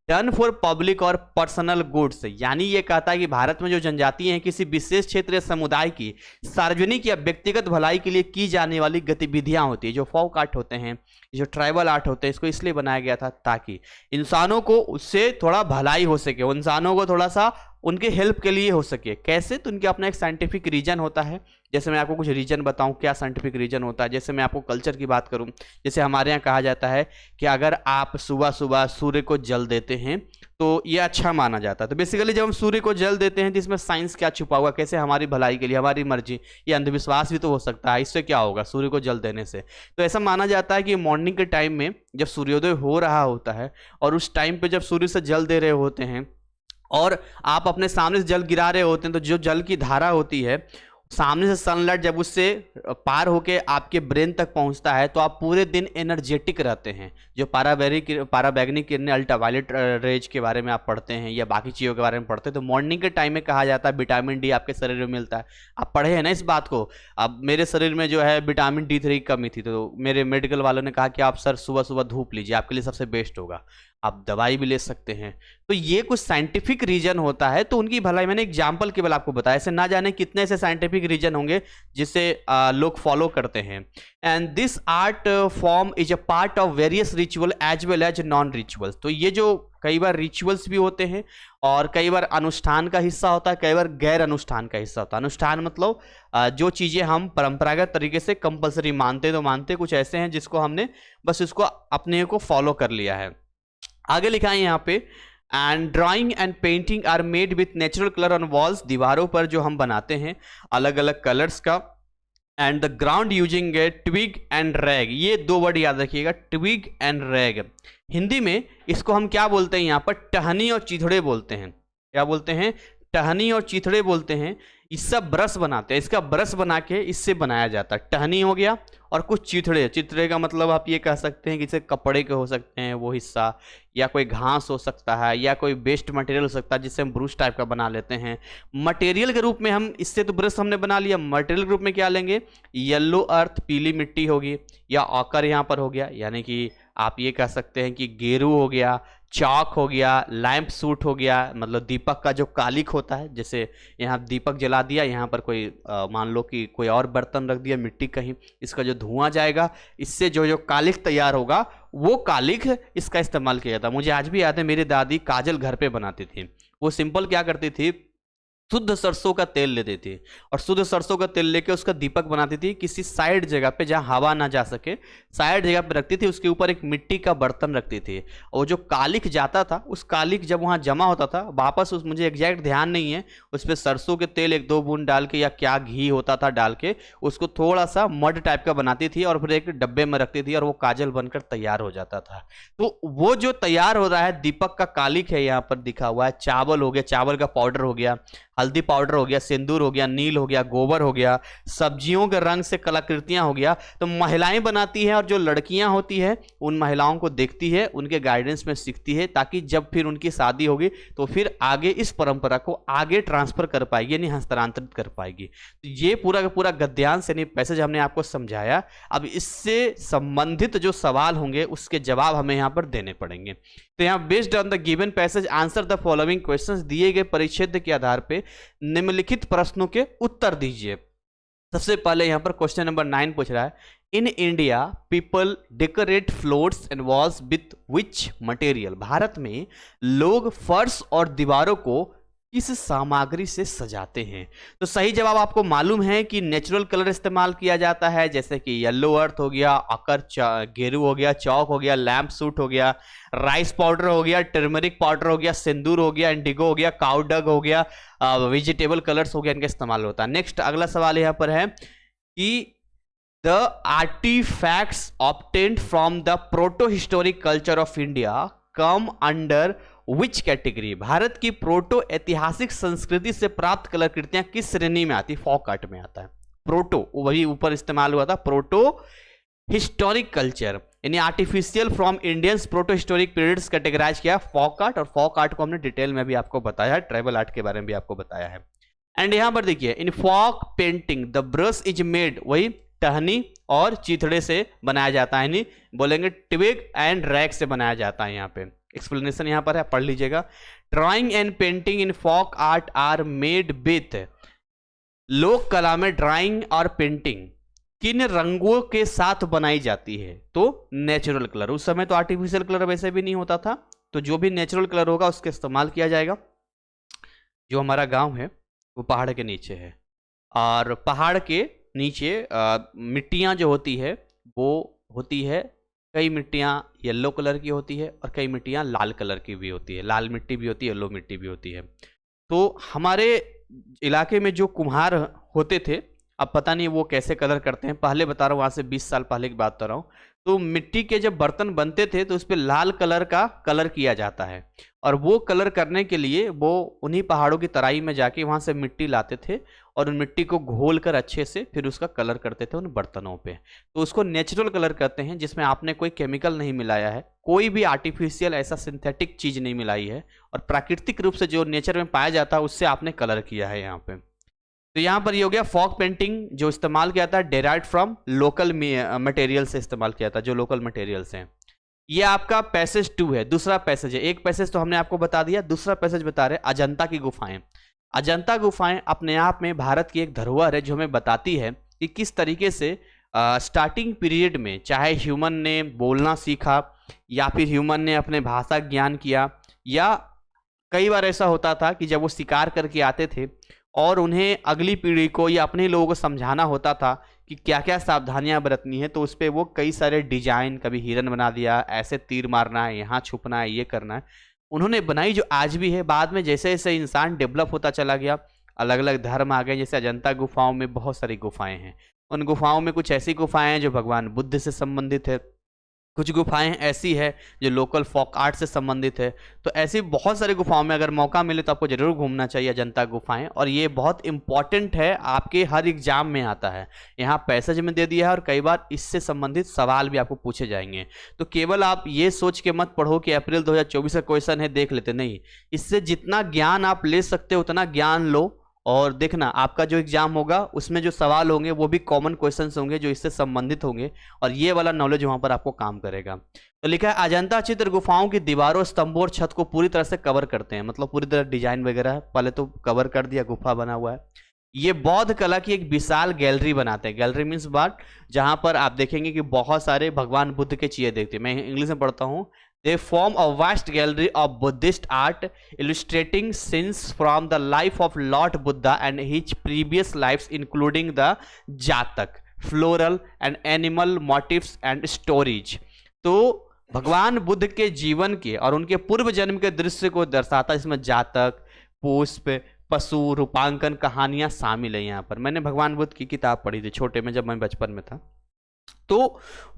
डन फॉर पब्लिक और पर्सनल गुड्स। यानी ये कहता है कि भारत में जो जनजाति हैं किसी विशेष क्षेत्र या समुदाय की सार्वजनिक या व्यक्तिगत भलाई के लिए की जाने वाली गतिविधियां होती है। जो फोक आर्ट होते हैं, जो ट्राइबल आर्ट होते हैं, इसको इसलिए बनाया गया था ताकि इंसानों को उससे थोड़ा भलाई हो सके, इंसानों को थोड़ा सा उनके हेल्प के लिए हो सके। कैसे? तो उनके अपना एक साइंटिफिक रीजन होता है। जैसे मैं आपको कुछ रीजन बताऊं क्या साइंटिफिक रीजन होता है। जैसे मैं आपको कल्चर की बात करूं, जैसे हमारे यहाँ कहा जाता है कि अगर आप सुबह सुबह सूर्य को जल देते हैं तो ये अच्छा माना जाता है। तो बेसिकली जब हम सूर्य को जल देते हैं तो इसमें साइंस क्या छुपा हुआ, कैसे हमारी भलाई के लिए, हमारी मर्जी, ये अंधविश्वास भी तो हो सकता है। इससे क्या होगा सूर्य को जल देने से? तो ऐसा माना जाता है कि मॉर्निंग के टाइम में जब सूर्योदय हो रहा होता है और उस टाइम पे जब सूर्य से जल दे रहे होते हैं और आप अपने सामने से जल गिरा रहे होते हैं, तो जो जल की धारा होती है सामने से सनलाइट जब उससे पार होके आपके ब्रेन तक पहुंचता है तो आप पूरे दिन एनर्जेटिक रहते हैं। जो पाराबैंगनी किरणें, अल्ट्रावायलेट रेज के बारे में आप पढ़ते हैं या बाकी चीज़ों के बारे में पढ़ते हैं, तो मॉर्निंग के टाइम में कहा जाता है विटामिन डी आपके शरीर में मिलता है। आप पढ़े हैं ना इस बात को। अब मेरे शरीर में जो है विटामिन D3 की कमी थी, तो मेरे मेडिकल वालों ने कहा कि आप सर सुबह सुबह धूप लीजिए, आपके लिए सबसे बेस्ट होगा, आप दवाई भी ले सकते हैं। तो ये कुछ साइंटिफिक रीजन होता है, तो उनकी भलाई मैंने एग्जांपल केवल आपको बताया, ऐसे ना जाने कितने ऐसे साइंटिफिक रीजन होंगे जिसे लोग फॉलो करते हैं। And this art form is a part of various ritual as well as non rituals. तो ये जो कई बार रिचुअल्स भी होते हैं और कई बार अनुष्ठान का हिस्सा होता है, कई बार गैर अनुष्ठान का हिस्सा होता है। अनुष्ठान मतलब जो चीज़ें हम परंपरागत तरीके से कंपलसरी मानते तो मानते, कुछ ऐसे हैं जिसको हमने बस इसको अपने को फॉलो कर लिया है। आगे लिखा है यहाँ पे, and drawing and painting are made with natural colour on walls. दीवारों पर जो हम बनाते हैं अलग अलग कलर्स का, and the ground using a twig and rag. ये दो वर्ड याद रखिएगा, ट्विग एंड रैग। हिंदी में इसको हम क्या बोलते हैं, यहाँ पर टहनी और चिथड़े बोलते हैं। क्या बोलते हैं? टहनी और चिथड़े बोलते हैं। इसका ब्रश बनाते हैं, इसका ब्रश बना के इससे बनाया जाता है। टहनी हो गया और कुछ चिथड़े। चिथड़े का मतलब आप ये कह सकते हैं कि जैसे कपड़े के हो सकते हैं वो हिस्सा, या कोई घास हो सकता है, या कोई वेस्ट मटेरियल हो सकता है जिससे हम ब्रूश टाइप का बना लेते हैं। मटेरियल के रूप में हम इससे तो ब्रश हमने बना लिया, मटेरियल के रूप में क्या लेंगे? येलो अर्थ, पीली मिट्टी होगी, या ऑकर यहाँ पर हो गया, यानी कि आप ये कह सकते हैं कि गेरू हो गया, चौक हो गया, लैंप सूट हो गया, मतलब दीपक का जो कालिक होता है, जैसे यहाँ दीपक जला दिया, यहाँ पर कोई मान लो कि कोई और बर्तन रख दिया मिट्टी कहीं, इसका जो धुआं जाएगा इससे जो जो कालिक तैयार होगा वो कालिक इसका इस्तेमाल किया जाता है। मुझे आज भी याद है मेरी दादी काजल घर पे बनाती थी। वो सिंपल क्या करती थी, शुद्ध सरसों का तेल लेती थी और शुद्ध सरसों का तेल लेके उसका दीपक बनाती थी, किसी साइड जगह पे जहां हवा ना जा सके, साइड जगह पे रखती थी, उसके ऊपर एक मिट्टी का बर्तन रखती थी और जो कालिक जाता था उस कालिक जब वहां जमा होता था वापस, उस मुझे एग्जैक्ट ध्यान नहीं है, उस पर सरसों के तेल 1-2 बूंद डाल के या क्या घी होता था डाल के उसको थोड़ा सा मड टाइप का बनाती थी और फिर एक डब्बे में रखती थी और वो काजल बनकर तैयार हो जाता था। तो वो जो तैयार हो रहा है दीपक का कालिक है, यहाँ पर दिखा हुआ है, चावल हो गया, चावल का पाउडर हो गया, हल्दी पाउडर हो गया, सिंदूर हो गया, नील हो गया, गोबर हो गया, सब्जियों के रंग से कलाकृतियां हो गया, तो महिलाएं बनाती हैं और जो लड़कियां होती है उन महिलाओं को देखती है, उनके गाइडेंस में सीखती है, ताकि जब फिर उनकी शादी होगी तो फिर आगे इस परंपरा को आगे ट्रांसफर कर पाएगी, यानी हस्तांतरित कर पाएगी। तो ये पूरा का पूरा गद्यांश यानी पैसेज हमने आपको समझाया। अब इससे संबंधित जो सवाल होंगे उसके जवाब हमें यहाँ पर देने पड़ेंगे। तो यहाँ based on the given passage answer the following questions, दिए गए परिच्छेद के आधार पे निम्नलिखित प्रश्नों के उत्तर दीजिए। सबसे पहले यहां पर क्वेश्चन नंबर 9 पूछ रहा है, in India people decorate floors and walls with which material. Bharat में लोग फर्श और दीवारों को किस सामग्री से सजाते हैं? तो सही जवाब आपको मालूम है कि नेचुरल कलर इस्तेमाल किया जाता है, जैसे कि येलो अर्थ हो गया, अकर गेरू हो गया, चौक हो गया, लैम्प सूट हो गया, राइस पाउडर हो गया, टर्मरिक पाउडर हो गया, सिंदूर हो गया, इंडिगो हो गया, काउडग हो गया, वेजिटेबल कलर्स हो गया, इनका इस्तेमाल होता है। नेक्स्ट अगला सवाल यहाँ पर है कि the artefacts obtained from the proto historic culture of India come under which category. Bharat की प्रोटो ऐतिहासिक संस्कृति से प्राप्त कलाकृतियां किस श्रेणी में आती? फॉक आर्ट में आता है। प्रोटो वही ऊपर इस्तेमाल हुआ था, प्रोटो हिस्टोरिक कल्चर यानी artificial from Indians proto historic periods categorise किया फॉक आर्ट, और फॉक आर्ट को हमने डिटेल में भी आपको बताया है, ट्राइबल आर्ट के बारे में भी आपको बताया है। एंड यहां पर देखिए, in folk painting the brush is made, वही टहनी और चीथड़े से बनाया जाता है, नहीं बोलेंगे ट्विग एंड रैक से बनाया जाता है। यहाँ पे एक्सप्लेनेशन यहाँ पर है, पढ़ लीजिएगा। Drawing and painting in folk art are made with, लोक कला में ड्राइंग और पेंटिंग किन रंगों के साथ बनाई जाती है? तो नेचुरल कलर। उस समय तो आर्टिफिशियल कलर वैसे भी नहीं होता था, तो जो भी नेचुरल कलर होगा उसका इस्तेमाल किया जाएगा। जो हमारा गांव है वो पहाड़ के नीचे है और पहाड़ के नीचे मिट्टियां जो होती है वो होती है, कई मिट्टियां येलो कलर की होती है और कई मिट्टियां लाल कलर की भी होती है, लाल मिट्टी भी होती है, येलो मिट्टी भी होती है। तो हमारे इलाके में जो कुम्हार होते थे, अब पता नहीं वो कैसे कलर करते हैं, पहले बता रहा हूँ, वहाँ से 20 साल पहले की बात बता रहा हूँ। तो मिट्टी के जब बर्तन बनते थे तो उस पर लाल कलर का कलर किया जाता है, और वो कलर करने के लिए वो उन्हीं पहाड़ों की तराई में जाके वहाँ से मिट्टी लाते थे और उन मिट्टी को घोल कर अच्छे से फिर उसका कलर करते थे उन बर्तनों पे। तो उसको नेचुरल कलर कहते हैं, जिसमें आपने कोई केमिकल नहीं मिलाया है, कोई भी आर्टिफिशियल ऐसा सिंथेटिक चीज़ नहीं मिलाई है, और प्राकृतिक रूप से जो नेचर में पाया जाता है उससे आपने कलर किया है यहाँ पे। तो यहाँ पर ये हो गया फॉक पेंटिंग, जो इस्तेमाल किया था डेराइव्ड फ्रॉम लोकल मटेरियल से इस्तेमाल किया था, जो लोकल मटेरियल्स हैं। ये आपका पैसेज 2 है, दूसरा पैसेज है। एक पैसेज तो हमने आपको बता दिया, दूसरा पैसेज बता रहे अजंता की गुफाएं। अजंता गुफाएं अपने आप में भारत की एक धरोहर है, जो हमें बताती है कि किस तरीके से स्टार्टिंग पीरियड में चाहे ह्यूमन ने बोलना सीखा या फिर ह्यूमन ने अपने भाषा ज्ञान किया, या कई बार ऐसा होता था कि जब वो शिकार करके आते थे और उन्हें अगली पीढ़ी को या अपने लोगों को समझाना होता था कि क्या क्या सावधानियां बरतनी है, तो उस पर वो कई सारे डिजाइन, कभी हिरन बना दिया, ऐसे तीर मारना है, यहाँ छुपना है, ये करना है, उन्होंने बनाई, जो आज भी है। बाद में जैसे जैसे इंसान डेवलप होता चला गया, अलग अलग धर्म आ गए, जैसे अजंता गुफाओं में बहुत सारी गुफाएं हैं। उन गुफाओं में कुछ ऐसी गुफाएं हैं जो भगवान बुद्ध से संबंधित है, कुछ गुफाएं ऐसी है जो लोकल फोक आर्ट से संबंधित है। तो ऐसी बहुत सारी गुफाओं में अगर मौका मिले तो आपको जरूर घूमना चाहिए अजंता गुफाएं, और ये बहुत इंपॉर्टेंट है, आपके हर एग्जाम में आता है। यहाँ पैसेज में दे दिया है और कई बार इससे संबंधित सवाल भी आपको पूछे जाएंगे। तो केवल आप ये सोच के मत पढ़ो कि अप्रैल 2024 का क्वेश्चन है देख लेते, नहीं, इससे जितना ज्ञान आप ले सकते हो उतना ज्ञान लो, और देखना आपका जो एग्जाम होगा उसमें जो सवाल होंगे वो भी कॉमन क्वेश्चंस होंगे जो इससे संबंधित होंगे, और ये वाला नॉलेज वहां पर आपको काम करेगा। तो लिखा है अजंता चित्र गुफाओं की दीवारों, स्तंभों और छत को पूरी तरह से कवर करते हैं, मतलब पूरी तरह डिजाइन वगैरह है, पहले तो कवर कर दिया, गुफा बना हुआ है। ये बौद्ध कला की एक विशाल गैलरी बनाते हैं। गैलरी मीन्स बात, जहां पर आप देखेंगे कि बहुत सारे भगवान बुद्ध के चीजें देखते हैं। मैं इंग्लिश में पढ़ता हूँ, They form a vast gallery of Buddhist art illustrating scenes from the life of Lord Buddha and his previous lives, including the Jatak, floral and animal motifs and stories. तो भगवान बुद्ध के जीवन के और उनके पूर्व जन्म के दृश्य को दर्शाता है। इसमें जातक, पुष्प, पशु, रूपांकन, कहानियां शामिल है। यहाँ पर मैंने भगवान बुद्ध की किताब पढ़ी थी छोटे में, जब मैं बचपन में था। तो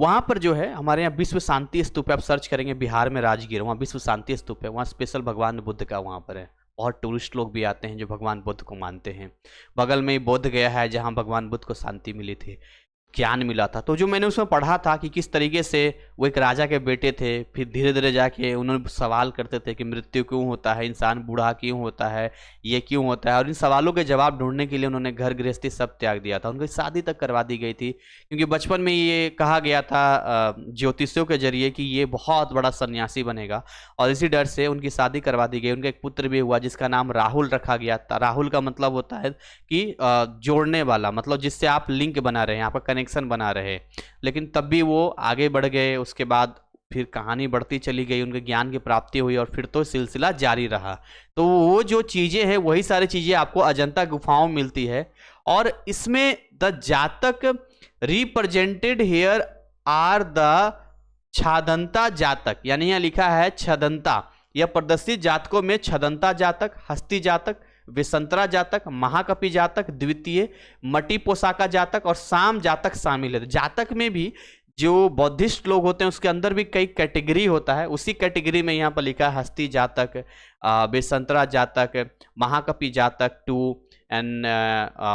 वहां पर जो है हमारे यहाँ विश्व शांति स्तूप, आप सर्च करेंगे बिहार में राजगीर, वहाँ विश्व शांति स्तूप है, वहाँ स्पेशल भगवान बुद्ध का वहाँ पर है। बहुत टूरिस्ट लोग भी आते हैं जो भगवान बुद्ध को मानते हैं। बगल में ही बोध गया है जहाँ भगवान बुद्ध को शांति मिली थी, ज्ञान मिला था। तो जो मैंने उसमें पढ़ा था कि किस तरीके से वो एक राजा के बेटे थे, फिर धीरे धीरे जाके उन्होंने सवाल करते थे कि मृत्यु क्यों होता है, इंसान बूढ़ा क्यों होता है, ये क्यों होता है, और इन सवालों के जवाब ढूंढने के लिए उन्होंने घर गृहस्थी सब त्याग दिया था। उनकी शादी तक करवा दी गई थी, क्योंकि बचपन में ये कहा गया था ज्योतिषियों के जरिए कि ये बहुत बड़ा सन्यासी बनेगा, और इसी डर से उनकी शादी करवा दी गई। उनका एक पुत्र भी हुआ जिसका नाम राहुल रखा गया था। राहुल का मतलब होता है कि जोड़ने वाला, मतलब जिससे आप लिंक बना रहे हैं, आपका कनेक्शन बना रहे। लेकिन तब भी वो आगे बढ़ गए। उसके बाद फिर कहानी बढ़ती चली गई, उनके ज्ञान की प्राप्ति हुई और फिर तो सिलसिला जारी रहा। तो वो जो चीजें हैं वही सारी चीजें आपको अजंता गुफाओं में मिलती है। और इसमें द जातक रिप्रेजेंटेड हियर आर द छादंता जातक, यानी यहाँ लिखा है छदंता। यह प्रदर्शित जातकों में छदंता जातक, हस्ती जातक, विसंतरा जातक, महाकपि जातक, द्वितीय मटी पोसाका जातक और साम जातक शामिल है। जातक में भी जो बौद्धिस्ट लोग होते हैं उसके अंदर भी कई कैटेगरी होता है। उसी कैटेगरी में यहाँ पर लिखा है हस्ती जातक, विसंतरा जातक, महाकपि जातक टू एंड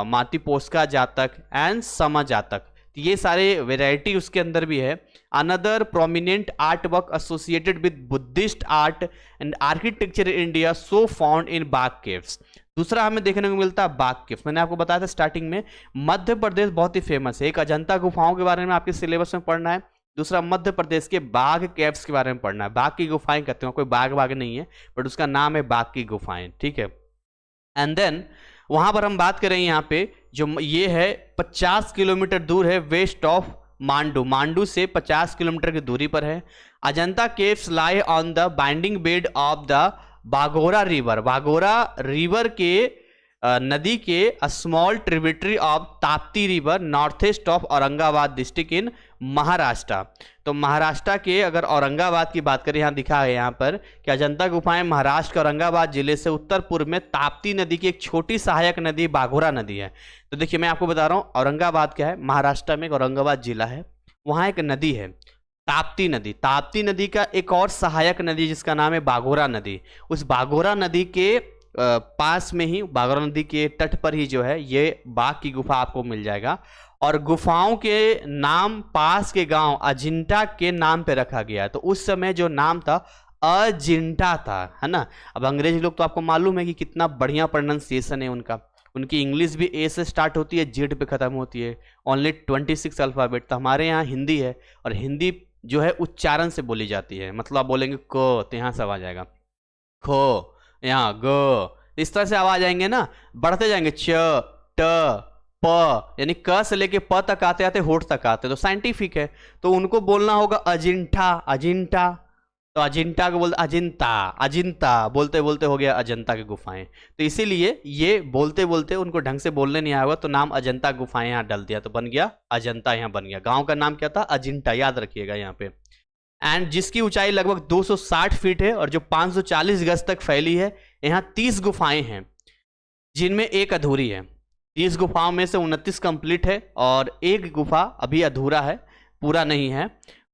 माटी पोस्का जातक एंड समा जातक। ये सारे वेराइटी उसके अंदर भी है। Another prominent art work associated with Buddhist art and architecture in India so found in Bagh caves. दूसरा हमें देखने को मिलता है बाग केव्स। मैंने आपको बताया था स्टार्टिंग में, मध्य प्रदेश बहुत ही फेमस है। एक अजंता गुफाओं के बारे में आपके सिलेबस में पढ़ना है, दूसरा मध्य प्रदेश के बाग केव्स के बारे में पढ़ना है। बाग की गुफाएं कहते हैं, कोई बाग नहीं है बट उसका नाम है बाग की गुफाएं, ठीक है। एंड देन वहां पर हम बात करें, यहाँ पे जो ये है 50 किलोमीटर दूर है वेस्ट ऑफ मांडू। मांडू से 50 किलोमीटर की दूरी पर है। Ajanta caves lie on the binding bed of the Bagora river. Bagora river के नदी के small tributary of Tapti river north east of Aurangabad district in Maharashtra. तो महाराष्ट्र के अगर औरंगाबाद की बात करें, यहाँ दिखा है यहाँ पर कि अजंता गुफाएं महाराष्ट्र के औरंगाबाद जिले से उत्तर पूर्व में ताप्ती नदी की एक छोटी सहायक नदी बाघोरा नदी है। तो देखिए मैं आपको बता रहा हूँ, औरंगाबाद क्या है, महाराष्ट्र में एक औरंगाबाद जिला है, वहाँ एक नदी है ताप्ती नदी। ताप्ती नदी का एक और सहायक नदी जिसका नाम है बाघोरा नदी। उस बाघोरा नदी के पास में ही, बाघोरा नदी के तट पर ही जो है ये बाघ की गुफा आपको मिल जाएगा। और गुफाओं के नाम पास के गांव अजिंठा के नाम पे रखा गया है। तो उस समय जो नाम था अजिंठा था, है ना। अब अंग्रेजी लोग तो आपको मालूम है कि कितना बढ़िया प्रोनाउंसिएशन है उनका। उनकी इंग्लिश भी ए से स्टार्ट होती है, जेड पे खत्म होती है। Only 26 alphabet. तो हमारे यहाँ हिंदी है, और हिंदी जो है उच्चारण से बोली जाती है। मतलब आप बोलेंगे क, तो यहाँ से आवाज आएगा खो, यहाँ ग, इस तरह से आवाज आएंगे ना, बढ़ते जाएंगे च ट प, यानी क से लेके प तक आते आते होठ तक आते। तो साइंटिफिक है, तो उनको बोलना होगा अजिंठा। अजिंठा, तो अजिंठा को बोलते अजिंता। अजिंता बोलते बोलते हो गया अजंता की गुफाएं। तो इसीलिए ये बोलते बोलते उनको ढंग से बोलने नहीं आया, तो नाम अजंता गुफाएं यहाँ डाल दिया, तो बन गया अजंता। यहाँ बन गया। गांव का नाम क्या था, अजिंठा, याद रखिएगा यहाँ पे। एंड जिसकी ऊंचाई लगभग 260 फीट है और जो 540 गज तक फैली है। यहाँ 30 गुफाएं हैं जिनमें एक अधूरी है। 30 गुफाओं में से 29 कंप्लीट है और एक गुफा अभी अधूरा है, पूरा नहीं है।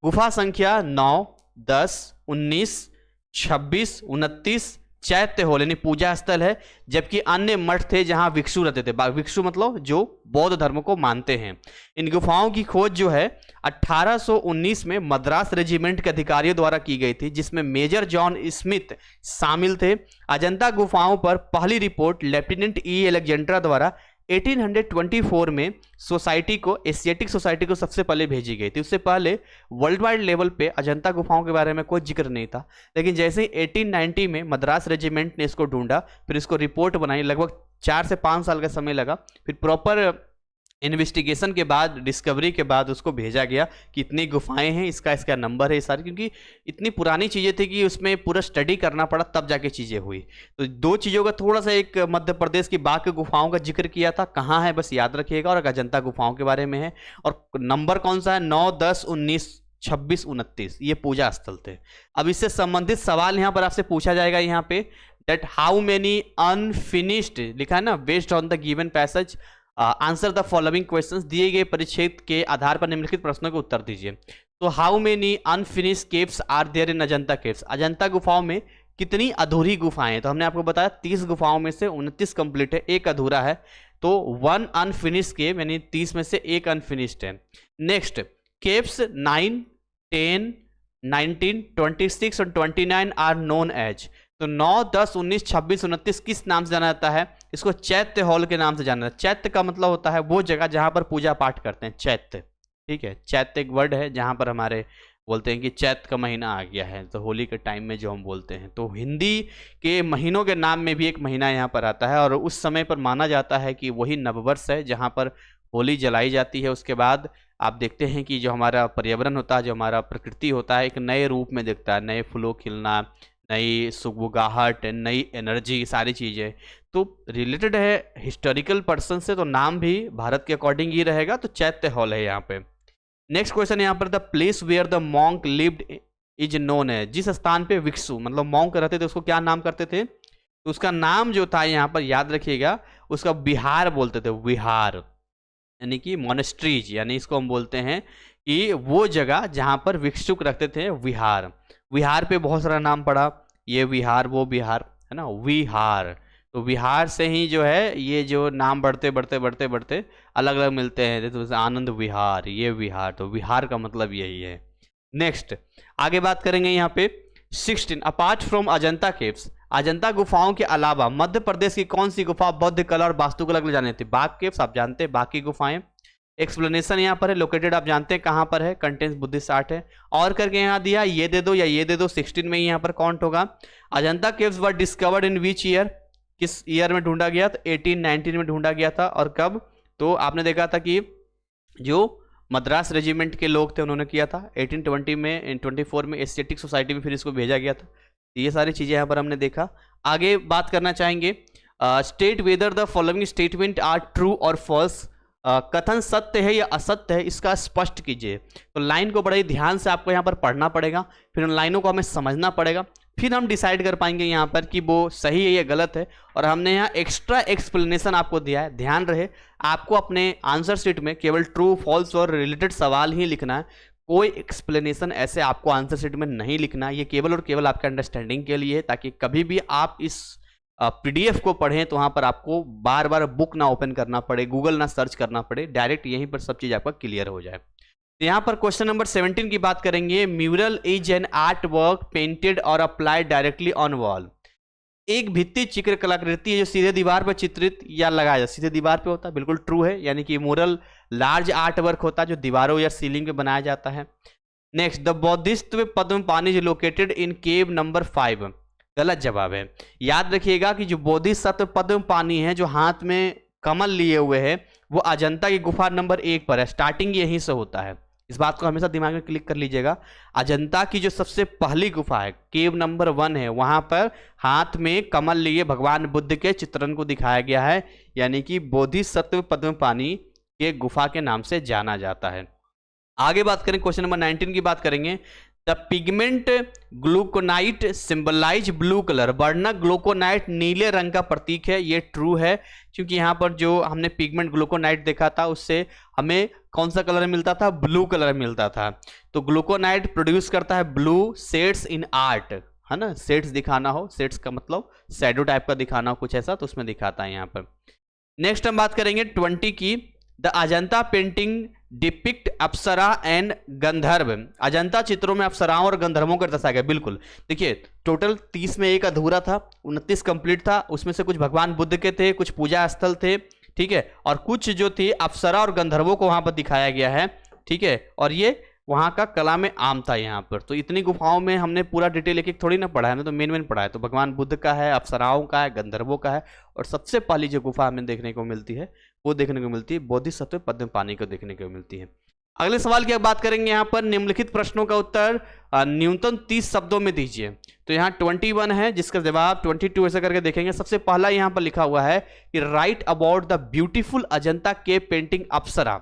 गुफा संख्या 9, 10, 19, 26, 29 चैत्य होल यानी पूजा स्थल है, जबकि अन्य मठ थे जहां भिक्षु रहते थे। भिक्षु मतलब जो बौद्ध धर्म को मानते हैं। इन गुफाओं की खोज जो है 1819 में मद्रास रेजिमेंट के अधिकारियों द्वारा की गई थी, जिसमें मेजर जॉन स्मिथ शामिल थे। अजंता गुफाओं पर पहली रिपोर्ट लेफ्टिनेंट ई एलेक्जेंड्रा द्वारा 1824 में सोसाइटी को, एशियाटिक सोसाइटी को सबसे पहले भेजी गई थी। उससे पहले वर्ल्ड वाइड लेवल पे अजंता गुफाओं के बारे में कोई जिक्र नहीं था। लेकिन जैसे ही 1890 में मद्रास रेजिमेंट ने इसको ढूंढा, फिर इसको रिपोर्ट बनाई, लगभग 4 से 5 साल का समय लगा, फिर प्रॉपर इन्वेस्टिगेशन के बाद, डिस्कवरी के बाद उसको भेजा गया कि इतनी गुफाएं हैं, इसका इसका नंबर है, ये सारी, क्योंकि इतनी पुरानी चीज़ें थी कि उसमें पूरा स्टडी करना पड़ा, तब जाके चीज़ें हुई। तो दो चीज़ों का थोड़ा सा, एक मध्य प्रदेश की बाघ गुफाओं का जिक्र किया था, कहाँ है बस याद रखिएगा, और अजंता गुफाओं के बारे में है। और नंबर कौन सा है, 9, 10, 19, 26, 29, ये पूजा स्थल थे। अब इससे संबंधित सवाल यहाँ पर आपसे पूछा जाएगा, यहाँ पे दैट हाउ मेनी अनफिनिश्ड लिखा है ना, based on the given passage answer the following questions, दिए गए परिच्छेद के आधार पर निम्नलिखित प्रश्नों के उत्तर दीजिए। तो how many unfinished caves are there in Ajanta caves, Ajanta गुफाओं में कितनी अधूरी गुफाएं हैं? तो हमने आपको बताया 30 गुफाओं में से 29 कंप्लीट है, एक अधूरा है, तो 1 अनफिनिश्ड केव, यानी 30 में से एक अनफिनिश्ड है। नेक्स्ट, केव्स 9, 10, 19, 26 और 29 आर नोन एज, तो 9, 10, 19, 26, 29 किस नाम से जाना जाता है? इसको चैत्य हॉल के नाम से जाना जाता है। चैत्य का मतलब होता है वो जगह जहां पर पूजा पाठ करते हैं, चैत्य, ठीक है। चैत्य एक वर्ड है जहां पर हमारे बोलते हैं कि चैत्र का महीना आ गया है, तो होली के टाइम में जो हम बोलते हैं, तो हिंदी के महीनों के नाम में भी एक महीना यहाँ पर आता है, और उस समय पर माना जाता है कि वही नववर्ष है जहाँ पर होली जलाई जाती है। उसके बाद आप देखते हैं कि जो हमारा पर्यावरण होता है, जो हमारा प्रकृति होता है, एक नए रूप में दिखता है, नए फूलों खिलना, नई सुगबुगाहट, नई एनर्जी, सारी चीज़ें तो रिलेटेड है हिस्टोरिकल पर्सन से, तो नाम भी भारत के अकॉर्डिंग ही रहेगा, तो चैत्य हॉल है यहाँ पे। नेक्स्ट क्वेश्चन यहाँ पर, the place where the monk lived is known है, जिस स्थान पे भिक्षु मतलब मॉन्क रहते थे उसको क्या नाम करते थे? तो उसका नाम जो था यहाँ पर याद रखिएगा, उसका विहार बोलते थे, विहार, यानी कि मोनेस्ट्रीज, यानी इसको हम बोलते हैं कि वो जगह जहाँ पर भिक्षुक रखते थे, विहार। विहार पे बहुत सारा नाम पड़ा, ये विहार, वो विहार, है ना, विहार। तो विहार से ही जो है ये जो नाम बढ़ते बढ़ते बढ़ते बढ़ते अलग अलग मिलते हैं, तो आनंद विहार, ये विहार, तो विहार का मतलब यही है। नेक्स्ट आगे बात करेंगे यहाँ पे 16, apart from Ajanta caves, Ajanta गुफाओं के अलावा मध्य प्रदेश की कौन सी गुफा बौद्ध कला और वास्तुकला के लिए जानी थी? बाघ केव्स आप जानते हैं, बाकी गुफाएं। एक्सप्लेनेशन यहाँ पर है, लोकेटेड आप जानते हैं कहाँ पर है, कंटेंट्स बुद्धिस्ट आर्ट है, और करके यहाँ दिया ये दे दो या ये दे दो, 16 में ही यहाँ पर काउंट होगा। Ajanta caves were discovered in which year, किस ईयर में ढूंढा गया? तो 1819 में ढूंढा गया था। और कब? तो आपने देखा था कि जो मद्रास रेजिमेंट के लोग थे उन्होंने किया था 1820 में, 24 में एशियाटिक सोसाइटी में फिर इसको भेजा गया था। ये सारी चीज़ें यहाँ पर हमने देखा। आगे बात करना चाहेंगे, state whether the following statement are true और फॉल्स, कथन सत्य है या असत्य है, इसका स्पष्ट कीजिए। तो लाइन को बड़े ध्यान से आपको यहाँ पर पढ़ना पड़ेगा, फिर उन लाइनों को हमें समझना पड़ेगा, फिर हम डिसाइड कर पाएंगे यहाँ पर कि वो सही है या गलत है। और हमने यहाँ एक्स्ट्रा एक्सप्लेनेशन आपको दिया है, ध्यान रहे आपको अपने आंसर शीट में केवल ट्रू फॉल्स और रिलेटेड सवाल ही लिखना है, कोई एक्सप्लेनेशन ऐसे आपको आंसर शीट में नहीं लिखना। ये केवल और केवल आपके अंडरस्टैंडिंग के लिए है, ताकि कभी भी आप इस पीडीएफ को पढ़ें तो वहाँ पर आपको बार बार बुक ना ओपन करना पड़े, गूगल ना सर्च करना पड़े, डायरेक्ट यहीं पर सब चीज़ आपका क्लियर हो जाए। तो यहाँ पर क्वेश्चन नंबर 17 की बात करेंगे, mural is an art work painted और अप्लाइड डायरेक्टली ऑन वॉल। एक भित्ति चित्र कलाकृति है जो सीधे दीवार पर चित्रित या लगाया जाए, सीधे दीवार पे होता है, बिल्कुल ट्रू है, यानी कि म्यूरल लार्ज आर्ट वर्क होता है जो दीवारों या सीलिंग पे बनाया जाता है। नेक्स्ट, द बौद्धिस्ट पद्म पानी is located in cave number 5, गलत जवाब है। याद रखिएगा कि जो बोधिसत्व पद्म पानी है जो हाथ में कमल लिए हुए है, वो अजंता की गुफा नंबर 1 पर है, स्टार्टिंग यहीं से होता है, इस बात को हमेशा दिमाग में क्लिक कर लीजिएगा। अजंता की जो सबसे पहली गुफा है, केव नंबर 1 है, वहां पर हाथ में कमल लिए भगवान बुद्ध के चित्रण को दिखाया गया है, यानी कि बोधिसत्व पद्म पानी के गुफा के नाम से जाना जाता है। आगे बात करें, क्वेश्चन नंबर 19 की बात करेंगे, the pigment glauconite symbolise blue colour, वर्णक ग्लूकोनाइट नीले रंग का प्रतीक है, ये ट्रू है, क्योंकि यहाँ पर जो हमने पिगमेंट ग्लूकोनाइट देखा था उससे हमें कौन सा कलर मिलता था? ब्लू कलर मिलता था। तो ग्लूकोनाइट प्रोड्यूस करता है ब्लू शेड्स इन आर्ट, है ना, शेड्स दिखाना हो, शेड्स का मतलब शैडो टाइप का दिखाना हो कुछ ऐसा, तो उसमें दिखाता है यहाँ पर। नेक्स्ट हम बात करेंगे 20 की, the Ajanta painting depict Apsara and गंधर्व, अजंता चित्रों में अप्सराओं और गंधर्वों को दर्शाया गया। बिल्कुल, देखिए टोटल 30 में एक अधूरा था, 29 कंप्लीट था, उसमें से कुछ भगवान बुद्ध के थे, कुछ पूजा स्थल थे, ठीक है, और कुछ जो थी अप्सरा और गंधर्वों को वहां पर दिखाया गया है, ठीक है, और ये वहाँ का कला में आम था यहाँ पर। तो इतनी गुफाओं में हमने पूरा डिटेल एक एक थोड़ी ना पढ़ा है ना, तो मेन मेन पढ़ा है। तो भगवान बुद्ध का है, अप्सराओं का है, गंधर्वों का है, और सबसे पहली जो गुफा हमें देखने को मिलती है वो देखने को मिलती है बोधिसत्व पद्मपाणि को देखने को मिलती है। अगले सवाल की बात करेंगे यहाँ पर, निम्नलिखित प्रश्नों का उत्तर न्यूनतम 30 शब्दों में दीजिए। तो यहाँ 21 है जिसका जवाब 22 ऐसे करके देखेंगे। सबसे पहला यहाँ पर लिखा हुआ है कि write about the beautiful Ajanta cave painting apsara,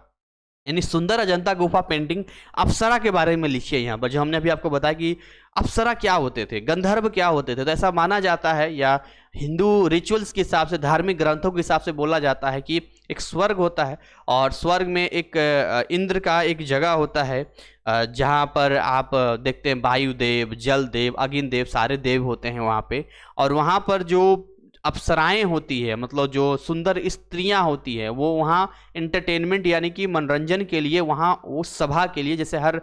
यानी सुंदर अजंता गुफा पेंटिंग अप्सरा के बारे में लिखिए। यहाँ पर जो हमने अभी आपको बताया कि अप्सरा क्या होते थे, गंधर्व क्या होते थे, तो ऐसा माना जाता है या हिंदू रिचुअल्स के हिसाब से, धार्मिक ग्रंथों के हिसाब से बोला जाता है कि एक स्वर्ग होता है और स्वर्ग में एक इंद्र का एक जगह होता है जहाँ पर आप देखते हैं वायुदेव, जल देव, अग्नि देव, सारे देव होते हैं वहाँ पे। और वहाँ पर जो अप्सराएं होती है, मतलब जो सुंदर स्त्रियां होती है, वो वहाँ एंटरटेनमेंट यानी कि मनोरंजन के लिए, वहाँ उस सभा के लिए, जैसे हर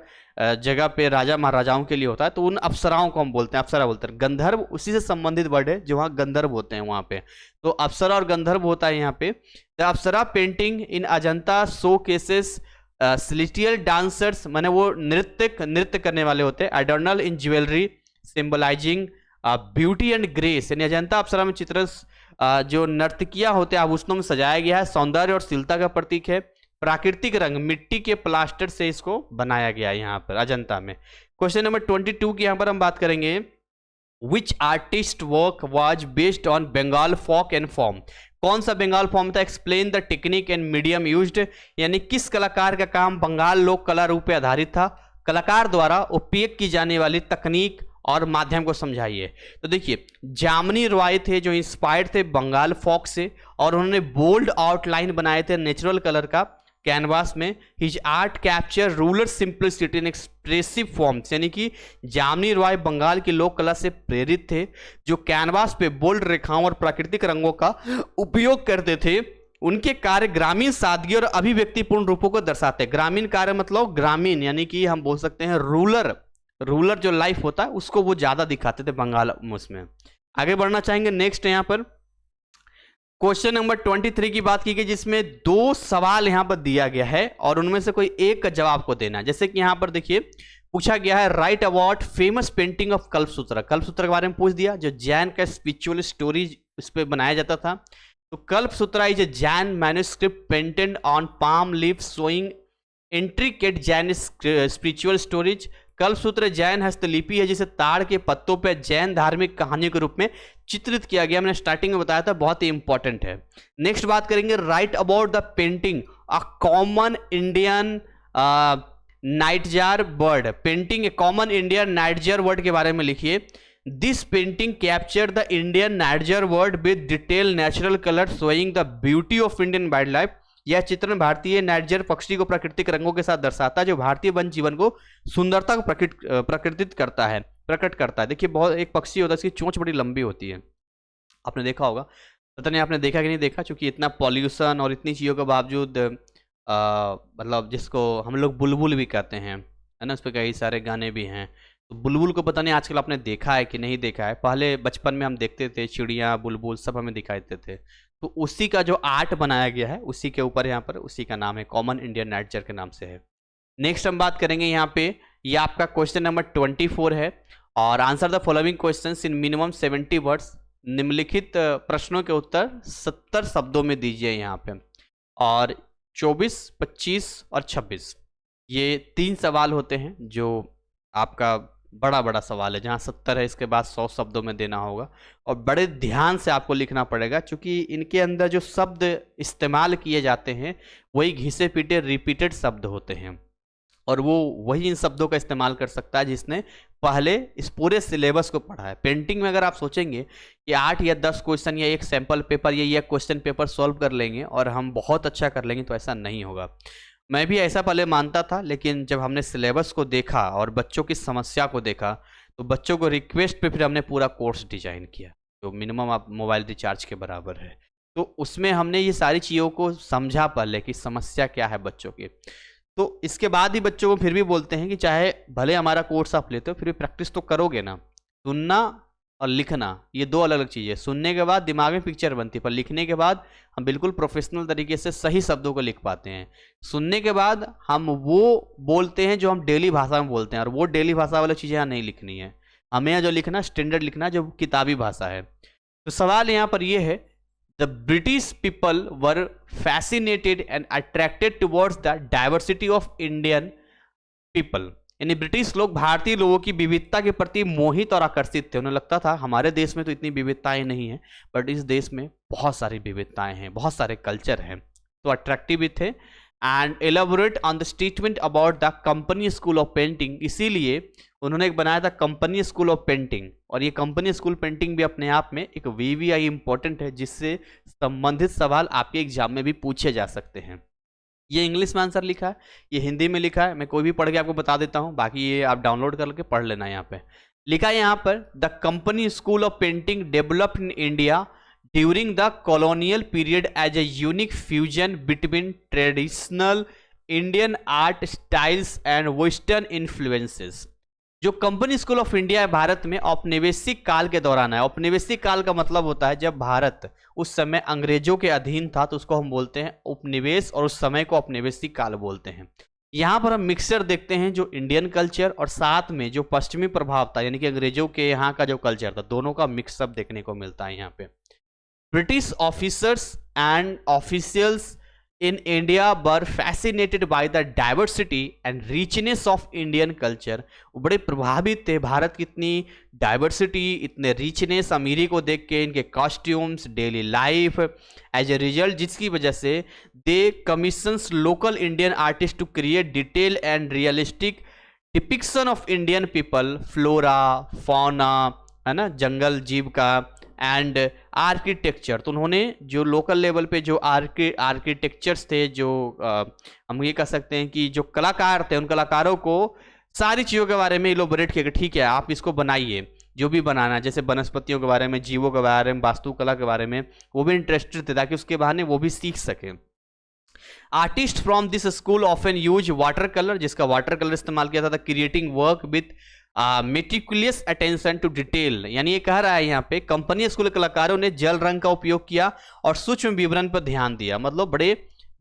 जगह पे राजा महाराजाओं के लिए होता है, तो उन अप्सराओं को हम बोलते हैं, अप्सरा बोलते हैं। गंधर्व उसी से संबंधित वर्ड है, जो वहाँ गंधर्व होते हैं वहाँ पे। तो अप्सरा और गंधर्व होता है यहाँ पे। The apsara painting in Ajanta showcases celestial dancers, माने वो नृत्य करने वाले होते हैं, adorned in jewellery symbolising beauty and grace, यानी अजंता अप्सरा में चित्र जो नर्तकियां होते हैं आभूषणों में सजाया गया है, सौंदर्य और शीलता का प्रतीक है। प्राकृतिक रंग मिट्टी के प्लास्टर से इसको बनाया गया है यहाँ पर अजंता में। क्वेश्चन नंबर 22 की यहाँ पर हम बात करेंगे, which artist work was based on Bengal folk and form, कौन सा बंगाल फॉर्म था, explain the technique and medium used, यानी किस कलाकार का काम बंगाल लोक कला रूप पे आधारित था, कलाकार द्वारा उपयोग की जाने वाली तकनीक और माध्यम को समझाइए। तो देखिए, जामनी रॉय थे जो इंस्पायर्ड थे बंगाल फोक से, और उन्होंने बोल्ड आउटलाइन बनाए थे नेचुरल कलर का कैनवास में। His art capture rural simplicity in expressive forms, यानी कि जामनी रॉय बंगाल की लोक कला से प्रेरित थे, जो कैनवास पे बोल्ड रेखाओं और प्राकृतिक रंगों का उपयोग करते थे। उनके कार्य ग्रामीण सादगी और अभिव्यक्तिपूर्ण रूपों को दर्शाते हैं। ग्रामीण कार्य मतलब ग्रामीण, यानी कि हम बोल सकते हैं रूरल जो लाइफ होता है उसको वो ज्यादा दिखाते थे बंगाल उसमें। आगे बढ़ना चाहेंगे नेक्स्ट यहाँ पर क्वेश्चन नंबर 23 की बात की गई, जिसमें 2 सवाल यहाँ पर दिया गया है और उनमें से कोई एक का जवाब को देना है। जैसे कि यहाँ पर देखिए पूछा गया है, right about famous painting of Kalpasutra, Kalpasutra के बारे में पूछ दिया, जो जैन का स्पिरिचुअल स्टोरीज इस पे बनाया जाता था। तो Kalpasutra is a Jain manuscript painted on palm leaves showing intricate Jain spiritual stories. Kalpasutra Jain हस्तलिपि है जिसे ताड़ के पत्तों पर जैन धार्मिक कहानियों के रूप में चित्रित किया गया। मैंने स्टार्टिंग में बताया था, बहुत ही इंपॉर्टेंट है। नेक्स्ट बात करेंगे, write about the painting a common Indian nightjar bird, painting a common Indian nightjar bird के बारे में लिखिए। This painting capture the Indian nightjar bird with detail natural colour showing the beauty of Indian wildlife. यह चित्रण भारतीय नाइटजार पक्षी को प्राकृतिक रंगों के साथ दर्शाता है, जो भारतीय वन जीवन को सुंदरता को प्रकटित करता है, प्रकट करता है। देखिए, बहुत एक पक्षी होता है, इसकी चोंच बड़ी लंबी होती है, आपने देखा होगा, पता नहीं आपने देखा कि नहीं देखा, क्योंकि इतना पॉल्यूशन और इतनी चीज़ों के बावजूद मतलब जिसको हम लोग बुलबुल भी कहते हैं, है ना, उस पर कई सारे गाने भी हैं। तो बुलबुल को पता नहीं आजकल आपने देखा है कि नहीं देखा है, पहले बचपन में हम देखते थे, चिड़िया बुलबुल सब हमें दिखाई देते थे। तो उसी का जो आर्ट बनाया गया है उसी के ऊपर यहाँ पर, उसी का नाम है कॉमन इंडियन नाइटजार के नाम से है। नेक्स्ट हम बात करेंगे यहाँ पे, ये आपका क्वेश्चन नंबर 24 है, और answer the following questions in minimum 70 words. निम्नलिखित प्रश्नों के उत्तर 70 शब्दों में दीजिए यहाँ पे, और 24, 25 और 26 ये 3 सवाल होते हैं, जो आपका बड़ा सवाल है, जहाँ 70 है इसके बाद 100 शब्दों में देना होगा, और बड़े ध्यान से आपको लिखना पड़ेगा, क्योंकि इनके अंदर जो शब्द इस्तेमाल किए जाते हैं वही घिसे पीटे रिपीटेड शब्द होते हैं, और वो वही इन शब्दों का इस्तेमाल कर सकता है जिसने पहले इस पूरे सिलेबस को पढ़ा है। पेंटिंग में अगर आप सोचेंगे कि 8 या 10 क्वेश्चन या एक सैम्पल पेपर या एक क्वेश्चन पेपर सॉल्व कर लेंगे और हम बहुत अच्छा कर लेंगे, तो ऐसा नहीं होगा। मैं भी ऐसा पहले मानता था, लेकिन जब हमने सिलेबस को देखा और बच्चों की समस्या को देखा, तो बच्चों को रिक्वेस्ट पे फिर हमने पूरा कोर्स डिजाइन किया, जो मिनिमम आप मोबाइल रिचार्ज के बराबर है। तो उसमें हमने ये सारी चीज़ों को समझा पहले कि समस्या क्या है बच्चों की। तो इसके बाद ही बच्चों को फिर भी बोलते हैं कि चाहे भले हमारा कोर्स आप लेते हो, फिर भी प्रैक्टिस तो करोगे ना, सुनना और लिखना, ये दो अलग अलग चीज़ें। सुनने के बाद दिमाग में पिक्चर बनती है, पर लिखने के बाद हम बिल्कुल प्रोफेशनल तरीके से सही शब्दों को लिख पाते हैं। सुनने के बाद हम वो बोलते हैं जो हम डेली भाषा में बोलते हैं, और वो डेली भाषा वाली चीज़ें यहाँ नहीं लिखनी है। हमें यहाँ जो लिखना स्टैंडर्ड लिखना, जो किताबी भाषा है। तो सवाल यहाँ पर ये है, the British people were fascinated and attracted towards the diversity of Indian people, यानी ब्रिटिश लोग भारतीय लोगों की विविधता के प्रति मोहित और आकर्षित थे। उन्हें लगता था हमारे देश में तो इतनी विविधताएं नहीं है, बट इस देश में बहुत सारी विविधताएं हैं, बहुत सारे कल्चर हैं, तो अट्रैक्टिव भी थे। And elaborate on the statement about the company school of painting, इसीलिए उन्होंने एक बनाया था कंपनी स्कूल ऑफ पेंटिंग। और ये कंपनी स्कूल पेंटिंग भी अपने आप में एक वीवीआई इंपॉर्टेंट है, जिससे संबंधित सवाल आपके एग्जाम में भी पूछे जा सकते हैं। ये इंग्लिश में आंसर लिखा है, ये हिंदी में लिखा है, मैं कोई भी पढ़ के आपको बता देता हूँ, बाकी ये आप डाउनलोड करके पढ़ लेना। यहाँ पे लिखा है यहाँ पर, the company school of painting developed in India during the colonial period as a unique fusion between traditional Indian art styles and western influences. जो कंपनी स्कूल ऑफ इंडिया है भारत में औपनिवेशिक काल के दौरान है। औपनिवेशिक काल का मतलब होता है जब भारत उस समय अंग्रेजों के अधीन था, तो उसको हम बोलते हैं उपनिवेश, और उस समय को औपनिवेशिक काल बोलते हैं। यहाँ पर हम मिक्सचर देखते हैं, जो इंडियन कल्चर और साथ में जो पश्चिमी प्रभाव था, यानी कि अंग्रेजों के यहाँ का जो कल्चर था, दोनों का मिक्सअप देखने को मिलता है यहाँ पे। British officers and officials in India were fascinated by the diversity and richness of Indian culture। वो बड़े प्रभावित थे भारत की इतनी डाइवर्सिटी, इतने रिचनेस, अमीरी को देख के, इनके costumes, daily life. As a result, जिसकी वजह से they commissions local Indian artist to create detail and realistic depiction of Indian people, flora, fauna, है ना, जंगल जीव का, एंड आर्किटेक्चर। तो उन्होंने जो लोकल लेवल पे जो आर्किटेक्चर्स थे, जो हम ये कह सकते हैं कि जो कलाकार थे, उन कलाकारों को सारी चीज़ों के बारे में इलोबरेट किया कि ठीक है आप इसको बनाइए, जो भी बनाना है, जैसे वनस्पतियों के बारे में, जीवों के बारे में, वास्तुकला के बारे में, वो भी इंटरेस्टेड थे ताकि उसके बहाने वो भी सीख सके। Artist from this school often use water colour, जिसका वाटर कलर इस्तेमाल किया था creating work with meticulous attention to detail. यानी ये कह रहा है यहाँ पे कंपनी स्कूल कलाकारों ने जल रंग का उपयोग किया और सूक्ष्म विवरण पर ध्यान दिया, मतलब बड़े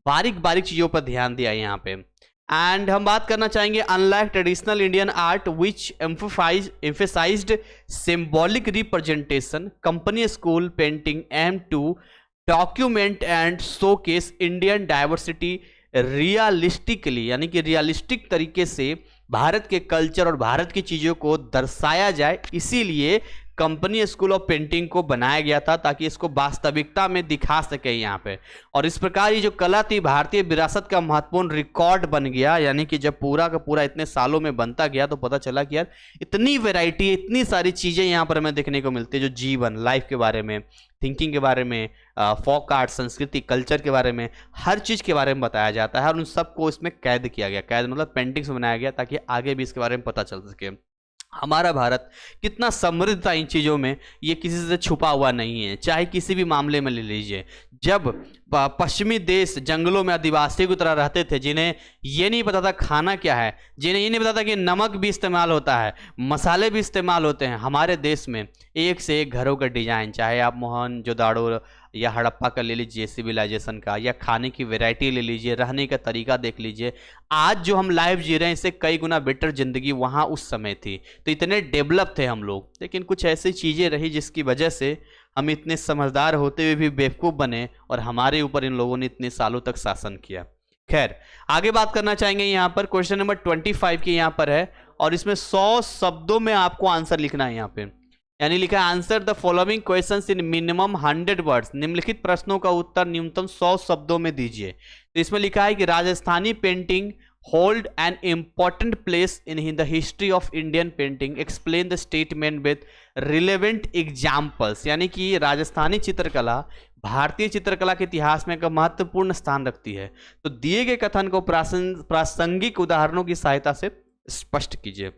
बारीक बारीक चीजों पर ध्यान दिया यहाँ पे। एंड हम बात करना चाहेंगे, unlike traditional Indian art which emphasised symbolic representation, company school painting aim to document and showcase Indian diversity realistically, यानी कि रियलिस्टिक तरीके से भारत के कल्चर और भारत की चीज़ों को दर्शाया जाए। इसीलिए कंपनी स्कूल ऑफ पेंटिंग को बनाया गया था ताकि इसको वास्तविकता में दिखा सके यहाँ पे। और इस प्रकार ये जो कला थी भारतीय विरासत का महत्वपूर्ण रिकॉर्ड बन गया। यानी कि जब पूरा का पूरा इतने सालों में बनता गया तो पता चला कि यार इतनी वैरायटी, इतनी सारी चीज़ें यहाँ पर हमें देखने को मिलती है, जो जीवन, लाइफ के बारे में, थिंकिंग के बारे में, फोक आर्ट, संस्कृति, कल्चर के बारे में, हर चीज़ के बारे में बताया जाता है। और उन सबको इसमें कैद किया गया, कैद मतलब पेंटिंग्स बनाया गया ताकि आगे भी इसके बारे में पता चल सके। हमारा भारत कितना समृद्ध था इन चीज़ों में, ये किसी से छुपा हुआ नहीं है। चाहे किसी भी मामले में ले लीजिए, जब पश्चिमी देश जंगलों में आदिवासी की तरह रहते थे, जिन्हें ये नहीं पता था खाना क्या है, जिन्हें ये नहीं पता था कि नमक भी इस्तेमाल होता है, मसाले भी इस्तेमाल होते हैं, हमारे देश में एक से एक घरों का डिजाइन, चाहे आप मोहनजोदाड़ो या हड़प्पा का ले लीजिए सिविलाइजेशन का, या खाने की वैरायटी ले लीजिए, रहने का तरीका देख लीजिए, आज जो हम लाइफ जी रहे हैं इससे कई गुना बेटर जिंदगी वहाँ उस समय थी। तो इतने डेवलप थे हम लोग, लेकिन कुछ ऐसी चीज़ें रही जिसकी वजह से हम इतने समझदार होते हुए भी बेवकूफ़ बने और हमारे ऊपर इन लोगों ने इतने सालों तक शासन किया। खैर, आगे बात करना चाहेंगे यहाँ पर क्वेश्चन नंबर 25 की यहाँ पर है, और इसमें 100 शब्दों में आपको आंसर लिखना है यहाँ पे। यानी लिखा है answer the following questions in minimum 100 words, निम्नलिखित प्रश्नों का उत्तर न्यूनतम 100 शब्दों में दीजिए। तो इसमें लिखा है कि Rajasthani painting hold an important place in the history of Indian painting, explain the statement with relevant examples. यानी कि राजस्थानी चित्रकला भारतीय चित्रकला के इतिहास में एक महत्वपूर्ण स्थान रखती है। तो दिए गए कथन को प्रासंगिक उदाहरणों की सहायता से स्पष्ट कीजिए।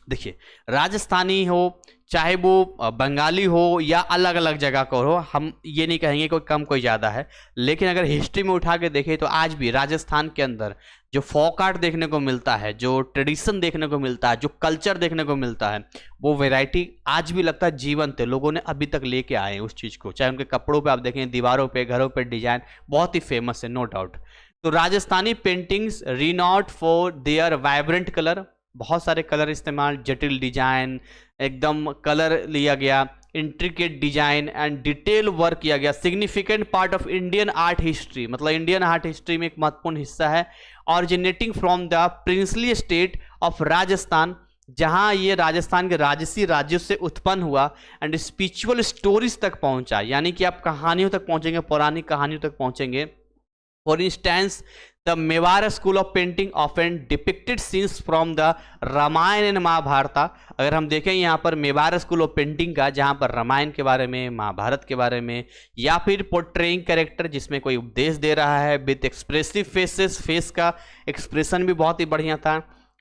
देखिए, राजस्थानी हो चाहे वो बंगाली हो या अलग अलग जगह का हो, हम ये नहीं कहेंगे कोई कम कोई ज़्यादा है, लेकिन अगर हिस्ट्री में उठा के देखें तो आज भी राजस्थान के अंदर जो फोक आर्ट देखने को मिलता है, जो ट्रेडिशन देखने को मिलता है, जो कल्चर देखने को मिलता है, वो वैरायटी आज भी लगता है जीवंत है। लोगों ने अभी तक लेके आए हैं उस चीज़ को, चाहे उनके कपड़ों पे आप देखें, दीवारों पे, घरों पे डिजाइन बहुत ही फेमस है, नो डाउट। तो Rajasthani paintings renowned for their vibrant colour, बहुत सारे कलर इस्तेमाल, जटिल डिजाइन, एकदम कलर लिया गया, intricate design and detail work किया गया। Significant part of Indian art history, मतलब इंडियन आर्ट हिस्ट्री में एक महत्वपूर्ण हिस्सा है। Originating from the princely state of Rajasthan, जहां ये राजस्थान के राजसी राज्यों से उत्पन्न हुआ, एंड स्पिरिचुअल स्टोरीज तक पहुंचा, यानी कि आप कहानियों तक पहुंचेंगे, पौराणिक कहानियों तक पहुंचेंगे। For instance the Mewar school of painting often depicted scenes from the Ramayana and Mahabharata. अगर हम देखें यहाँ पर मेवाड़ स्कूल ऑफ पेंटिंग का, जहाँ पर रामायण के बारे में, महाभारत के बारे में, या फिर पोर्ट्रेइंग कैरेक्टर जिसमें कोई उपदेश दे रहा है, विद एक्सप्रेसिव फेसेस, फेस का एक्सप्रेशन भी बहुत ही बढ़िया था।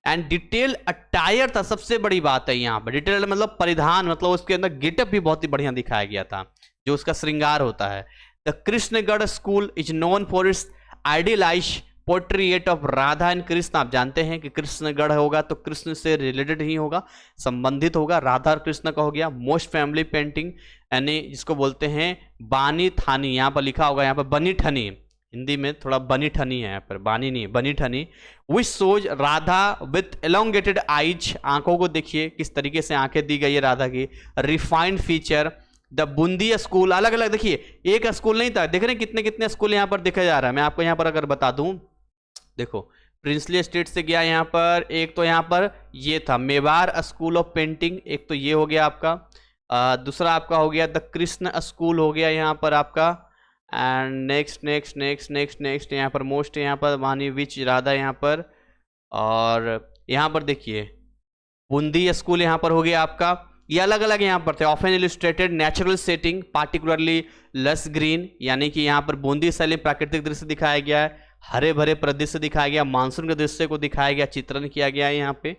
एंड डिटेल अटायर था, सबसे बड़ी बात है यहाँ पर डिटेल मतलब परिधान, मतलब उसके अंदर गेटअप भी बहुत ही बढ़िया दिखाया गया था, जो उसका श्रृंगार होता है। The Krishnagarh school is known for its idealise portrait of Radha and Krishna. आप जानते हैं कि कृष्णगढ़ होगा तो कृष्ण से रिलेटेड ही होगा, संबंधित होगा, राधा और कृष्ण का हो गया। मोस्ट फैमिली पेंटिंग, यानी जिसको बोलते हैं बानी थानी, यहाँ पर लिखा होगा, यहाँ पर बनी ठनी, हिंदी में थोड़ा बनी ठनी है, यहाँ पर बानी नहीं, बनी ठनी। विच सोज राधा विथ एलोंगेटेड आइज, आंखों को देखिए किस तरीके से आंखें दी गई है राधा की। Refined feature the Bundi school, अलग अलग देखिए, एक स्कूल नहीं था, देख रहे हैं कितने कितने स्कूल यहाँ पर दिखा जा रहा है। मैं आपको यहाँ पर अगर बता दूं, देखो प्रिंसली स्टेट से गया यहाँ पर, एक तो यहाँ पर ये था मेवाड़ स्कूल ऑफ पेंटिंग, एक तो ये हो गया आपका, दूसरा आपका हो गया द कृष्ण स्कूल हो गया यहाँ पर आपका, and next next next next next यहाँ पर मोस्ट, यहाँ पर वानी विच राधा यहाँ पर, और यहाँ पर देखिए बूंदी स्कूल यहाँ पर हो गया आपका। ये अलग अलग यहाँ पर थे। Often illustrated natural setting particularly लस ग्रीन, यानी कि यहाँ पर बूंदी शैली प्राकृतिक दृश्य दिखाया गया है, हरे भरे प्रदृश्य दिखाया गया, मानसून के दृश्य को दिखाया गया, चित्रण किया गया है यहाँ पे।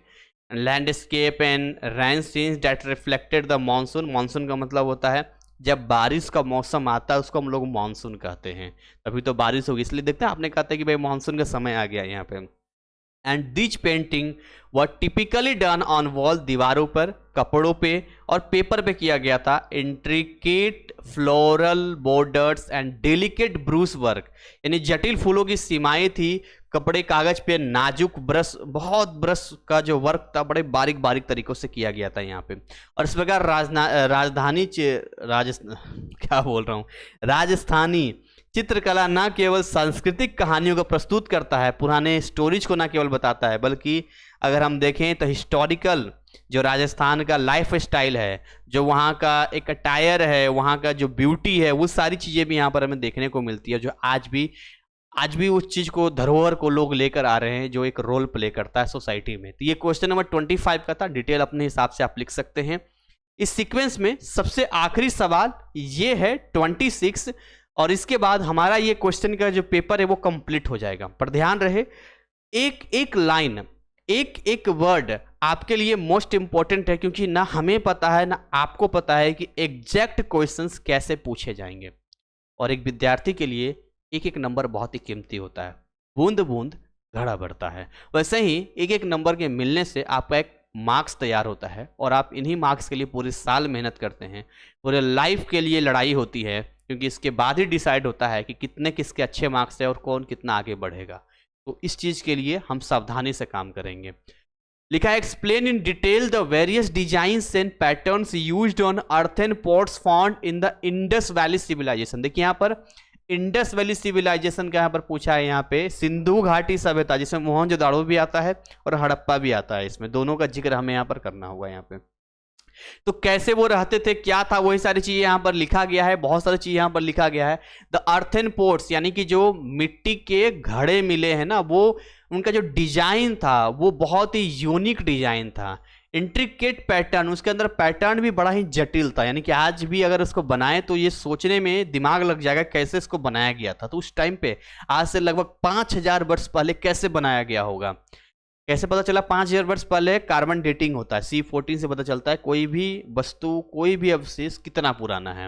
Landscape and rain scenes that reflected the monsoon, monsoon का मतलब होता है जब बारिश का मौसम आता है उसको हम लोग मानसून कहते हैं, तभी तो बारिश होगी, इसलिए देखते हैं आपने कहा था कि भाई मानसून का समय आ गया यहाँ पे। एंड दिच पेंटिंग वह टिपिकली डन ऑन वॉल, दीवारों पर, कपड़ों पे और पेपर पे किया गया था। Intricate floral borders and delicate Bruce work, यानी जटिल फूलों की सीमाएं थी, कपड़े कागज पे नाजुक ब्रश, बहुत ब्रश का जो वर्क था बड़े बारीक बारीक तरीकों से किया गया था यहाँ पे। और इस प्रकार राजस्थानी चित्रकला न केवल सांस्कृतिक कहानियों को प्रस्तुत करता है, पुराने स्टोरीज को न केवल बताता है, बल्कि अगर हम देखें तो हिस्टोरिकल जो राजस्थान का लाइफ स्टाइल है, जो वहाँ का एक अटायर है, वहाँ का जो ब्यूटी है, वो सारी चीज़ें भी यहाँ पर हमें देखने को मिलती है, जो आज भी उस चीज़ को, धरोहर को लोग लेकर आ रहे हैं, जो एक रोल प्ले करता है सोसाइटी में। तो ये क्वेश्चन नंबर 25 का था, डिटेल अपने हिसाब से आप लिख सकते हैं। इस सीक्वेंस में सबसे आखिरी सवाल ये है 26, और इसके बाद हमारा ये क्वेश्चन का जो पेपर है वो कंप्लीट हो जाएगा। पर ध्यान रहे, एक एक लाइन, एक एक वर्ड आपके लिए मोस्ट इंपॉर्टेंट है, क्योंकि ना हमें पता है ना आपको पता है कि एग्जैक्ट क्वेश्चंस कैसे पूछे जाएंगे, और एक विद्यार्थी के लिए एक एक नंबर बहुत ही कीमती होता है, बूंद बूंद घड़ा भरता है। वैसे ही एक एक नंबर के मिलने से आपका एक मार्क्स तैयार होता है, और आप इन्हीं मार्क्स के लिए पूरे साल मेहनत करते हैं, पूरे लाइफ के लिए लड़ाई होती है, क्योंकि इसके बाद ही डिसाइड होता है कि कितने किसके अच्छे मार्क्स है और कौन कितना आगे बढ़ेगा। तो इस चीज़ के लिए हम सावधानी से काम करेंगे। लिखा है explain in detail the various designs and patterns used on earthen pots found in the Indus valley civilisation. देखिए यहाँ पर इंडस वैली सिविलाइजेशन का यहाँ पर पूछा है, यहाँ पे सिंधु घाटी सभ्यता, जिसमें मोहनजोदाड़ो भी आता है और हड़प्पा भी आता है, इसमें दोनों का जिक्र हमें यहाँ पर करना होगा। यहाँ पे तो कैसे वो रहते थे, क्या था, वही सारी चीजें यहाँ पर लिखा गया है, बहुत सारी चीजें यहाँ पर लिखा गया है। द अर्थन पोर्ट्स, यानी कि जो मिट्टी के घड़े मिले हैं ना, वो उनका जो डिजाइन था वो बहुत ही यूनिक डिजाइन था। इंट्रिकेट पैटर्न, उसके अंदर पैटर्न भी बड़ा ही जटिल था, यानी कि आज भी अगर उसको बनाए तो ये सोचने में दिमाग लग जाएगा कैसे इसको बनाया गया था। तो उस टाइम पे आज से लगभग 5000 वर्ष पहले कैसे बनाया गया होगा। कैसे पता चला? 5000 वर्ष पहले कार्बन डेटिंग होता है, C14 से पता चलता है कोई भी वस्तु, कोई भी अवशेष कितना पुराना है।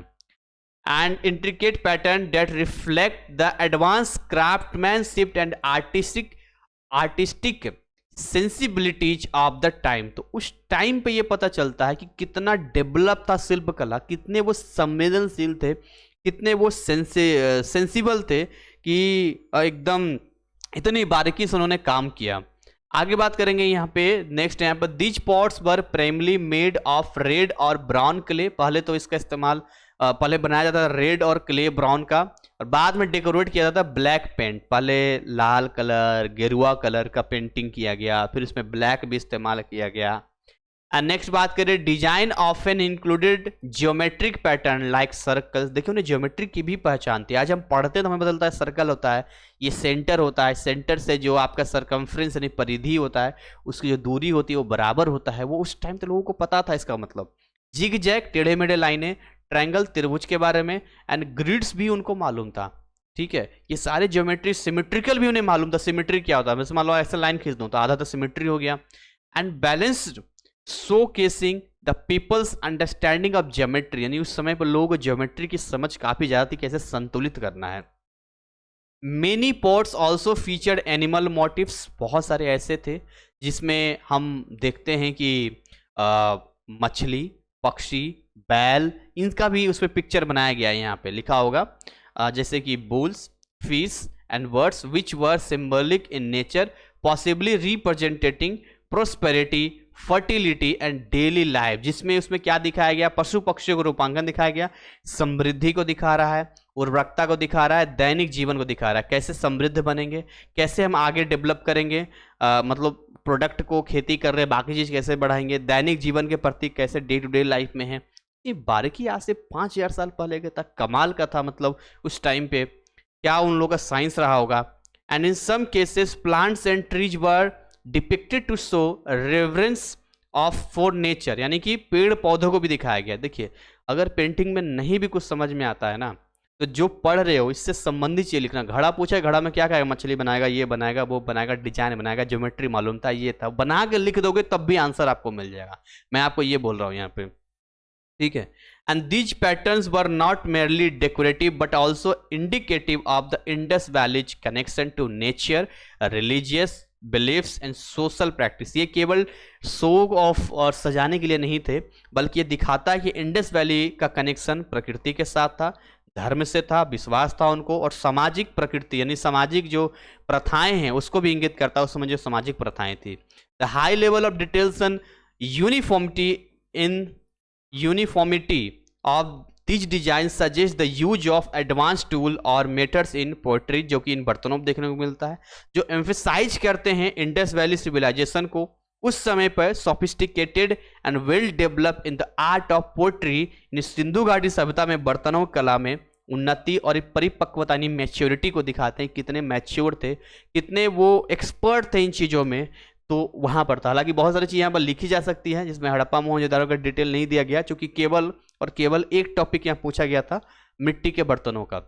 And intricate pattern that reflect the advance craftsmanship and artistic sensibilities of the time. तो उस टाइम पे ये पता चलता है कि कितना डेवलप था शिल्प कला, कितने वो संवेदनशील थे, कितने वो सेंसिबल थे कि एकदम इतनी बारीकी से उन्होंने काम किया। आगे बात करेंगे यहाँ पे, नेक्स्ट यहाँ पर these pots were primarily made of red और ब्राउन क्ले। पहले तो इसका इस्तेमाल पहले बनाया जाता था रेड और क्ले ब्राउन का, और बाद में डेकोरेट किया जाता था ब्लैक पेंट। पहले लाल कलर, गेरुआ कलर का पेंटिंग किया गया, फिर इसमें ब्लैक भी इस्तेमाल किया गया। एंड नेक्स्ट बात करें, design often included geometric pattern like circles. देखिए उन्हें ज्योमेट्री की भी पहचान थी। आज हम पढ़ते तो हमें बदलता है सर्कल होता है, ये सेंटर होता है, सेंटर से जो आपका सरकमफ्रेंस यानी परिधि होता है, उसकी जो दूरी होती है वो बराबर होता है। वो उस टाइम तो लोगों को पता था इसका मतलब। जिग जैग टेढ़े मेढ़े लाइनें, ट्रायंगल त्रिभुज के बारे में, एंड ग्रिड्स भी उनको मालूम था। ठीक है, ये सारे ज्योमेट्री, सिमेट्रिकल भी उन्हें मालूम था। सिमेट्री क्या होता है? मैं मान लो ऐसा लाइन खींच दूं तो आधा तो सिमेट्री हो गया। And balanced showcasing the people's understanding of geometry, यानी उस समय पर लोगों को ज्योमेट्री की समझ काफी ज्यादा थी, कैसे संतुलित करना है। Many pots also featured animal motifs. बहुत सारे ऐसे थे जिसमें हम देखते हैं कि मछली, पक्षी, बैल, इनका भी उस पर पिक्चर बनाया गया है। यहाँ पे लिखा होगा जैसे कि bulls, fish and birds which were symbolic in nature, possibly representing prosperity, fertility and daily life. जिसमें उसमें क्या दिखाया गया? पशु पक्षियों को रूपांकन दिखाया गया, समृद्धि को दिखा रहा है, उर्वरकता को दिखा रहा है, दैनिक जीवन को दिखा रहा है, कैसे समृद्ध बनेंगे, कैसे हम आगे डेवलप करेंगे, मतलब प्रोडक्ट को खेती कर रहे हैं, बाकी चीज कैसे बढ़ाएंगे, दैनिक जीवन के प्रति कैसे डे टू डे लाइफ में है। ये बारीकी आज से 5000 साल पहले के तक कमाल का था। मतलब उस टाइम पे क्या उन लोगों का साइंस रहा होगा। And in some cases plants and trees were depicted to show reverence of for nature, यानी कि पेड़ पौधों को भी दिखाया गया। देखिए अगर पेंटिंग में नहीं भी कुछ समझ में आता है ना, तो जो पढ़ रहे हो इससे संबंधित चीज लिखना। घड़ा पूछा है, घड़ा में क्या कहेगा? मछली बनाएगा, ये बनाएगा, वो बनाएगा, डिजाइन बनाएगा, ज्योमेट्री मालूम था, ये था, बना के लिख दोगे तब भी आंसर आपको मिल जाएगा। मैं आपको ये बोल रहा हूँ यहाँ पे, ठीक है। And these patterns were not merely decorative but also indicative of the Indus valley's connection to nature, religious beliefs and social practice. ये केवल शो ऑफ और सजाने के लिए नहीं थे, बल्कि ये दिखाता है कि इंडस वैली का कनेक्शन प्रकृति के साथ था, धर्म से था, विश्वास था उनको, और सामाजिक प्रकृति यानी सामाजिक जो प्रथाएं हैं उसको भी इंगित करता है। उस समय जो सामाजिक प्रथाएं थी। The high level of details and uniformity of this design suggest the use of advance tool और मेथड्स इन पोएट्री, जो कि इन बर्तनों में देखने को मिलता है, जो एम्फेसाइज करते हैं इंडस वैली सिविलाइजेशन को। उस समय पर sophisticated and well develop in the art of poetry, इन सिंधु घाटी सभ्यता में बर्तनों कला में उन्नति और परिपक्वता यानी मैच्योरिटी को दिखाते हैं, कितने मैच्योर थे, कितने वो एक्सपर्ट थे इन चीज़ों में। तो वहाँ पर था। हालांकि बहुत सारी चीज़ यहाँ पर लिखी जा सकती हैं जिसमें हड़प्पा मोहनजोदड़ो का डिटेल नहीं दिया गया, क्योंकि केवल और केवल एक टॉपिक यहाँ पूछा गया था, मिट्टी के बर्तनों का।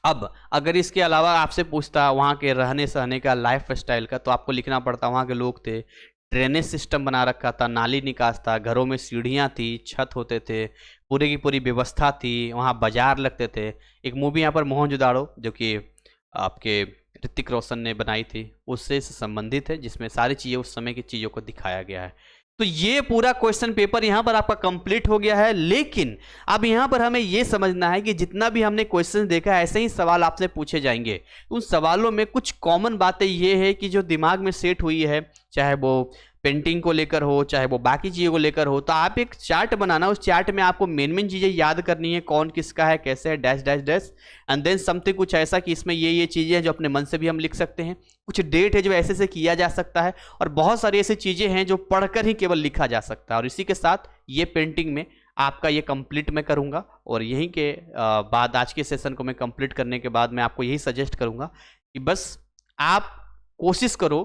अब अगर इसके अलावा आपसे पूछता वहाँ के रहने सहने का, लाइफ स्टाइल का, तो आपको लिखना पड़ता वहाँ के लोग थे, ड्रेनेज सिस्टम बना रखा था, नाली निकास था, घरों में सीढ़ियाँ थी, छत होते थे, पूरी की पूरी व्यवस्था थी, वहाँ बाजार लगते थे। एक मूवी यहाँ पर मोहनजोदड़ो जो कि आपके ऋतिक रोशन ने बनाई थी, उससे संबंधित है, जिसमें सारी चीज़ें उस समय की चीज़ों को दिखाया गया है। तो ये पूरा क्वेश्चन पेपर यहाँ पर आपका कंप्लीट हो गया है। लेकिन अब यहाँ पर हमें ये समझना है कि जितना भी हमने क्वेश्चन देखा है ऐसे ही सवाल आपसे पूछे जाएंगे। उन सवालों में कुछ कॉमन बातें ये है कि जो दिमाग में सेट हुई है, चाहे वो पेंटिंग को लेकर हो, चाहे वो बाकी चीज़ों को लेकर हो, तो आप एक चार्ट बनाना, उस चार्ट में आपको मेन चीज़ें याद करनी है, कौन किसका है, कैसे है, dash dash dash, and then something कुछ ऐसा कि इसमें ये चीज़ें हैं जो अपने मन से भी हम लिख सकते हैं, कुछ डेट है जो ऐसे से किया जा सकता है, और बहुत सारी ऐसी चीज़ें हैं जो पढ़कर ही केवल लिखा जा सकता है। और इसी के साथ ये पेंटिंग में आपका ये कंप्लीट मैं करूँगा, और यहीं के बाद आज के सेशन को मैं कंप्लीट करने के बाद मैं आपको यही सजेस्ट करूँगा कि बस आप कोशिश करो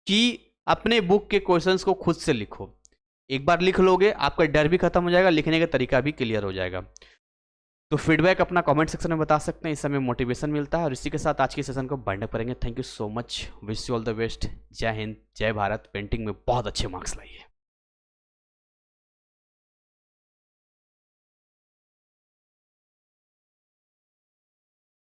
कि अपने बुक के क्वेश्चंस को खुद से लिखो। एक बार लिख लोगे आपका डर भी खत्म हो जाएगा, लिखने का तरीका भी क्लियर हो जाएगा। तो फीडबैक अपना कमेंट सेक्शन में बता सकते हैं, इससे हमें मोटिवेशन मिलता है। और इसी के साथ आज के सेशन को बाइंड अप करेंगे। Thank you so much, wish you all the best. जय हिंद, जय भारत। पेंटिंग में बहुत अच्छे मार्क्स लाइए।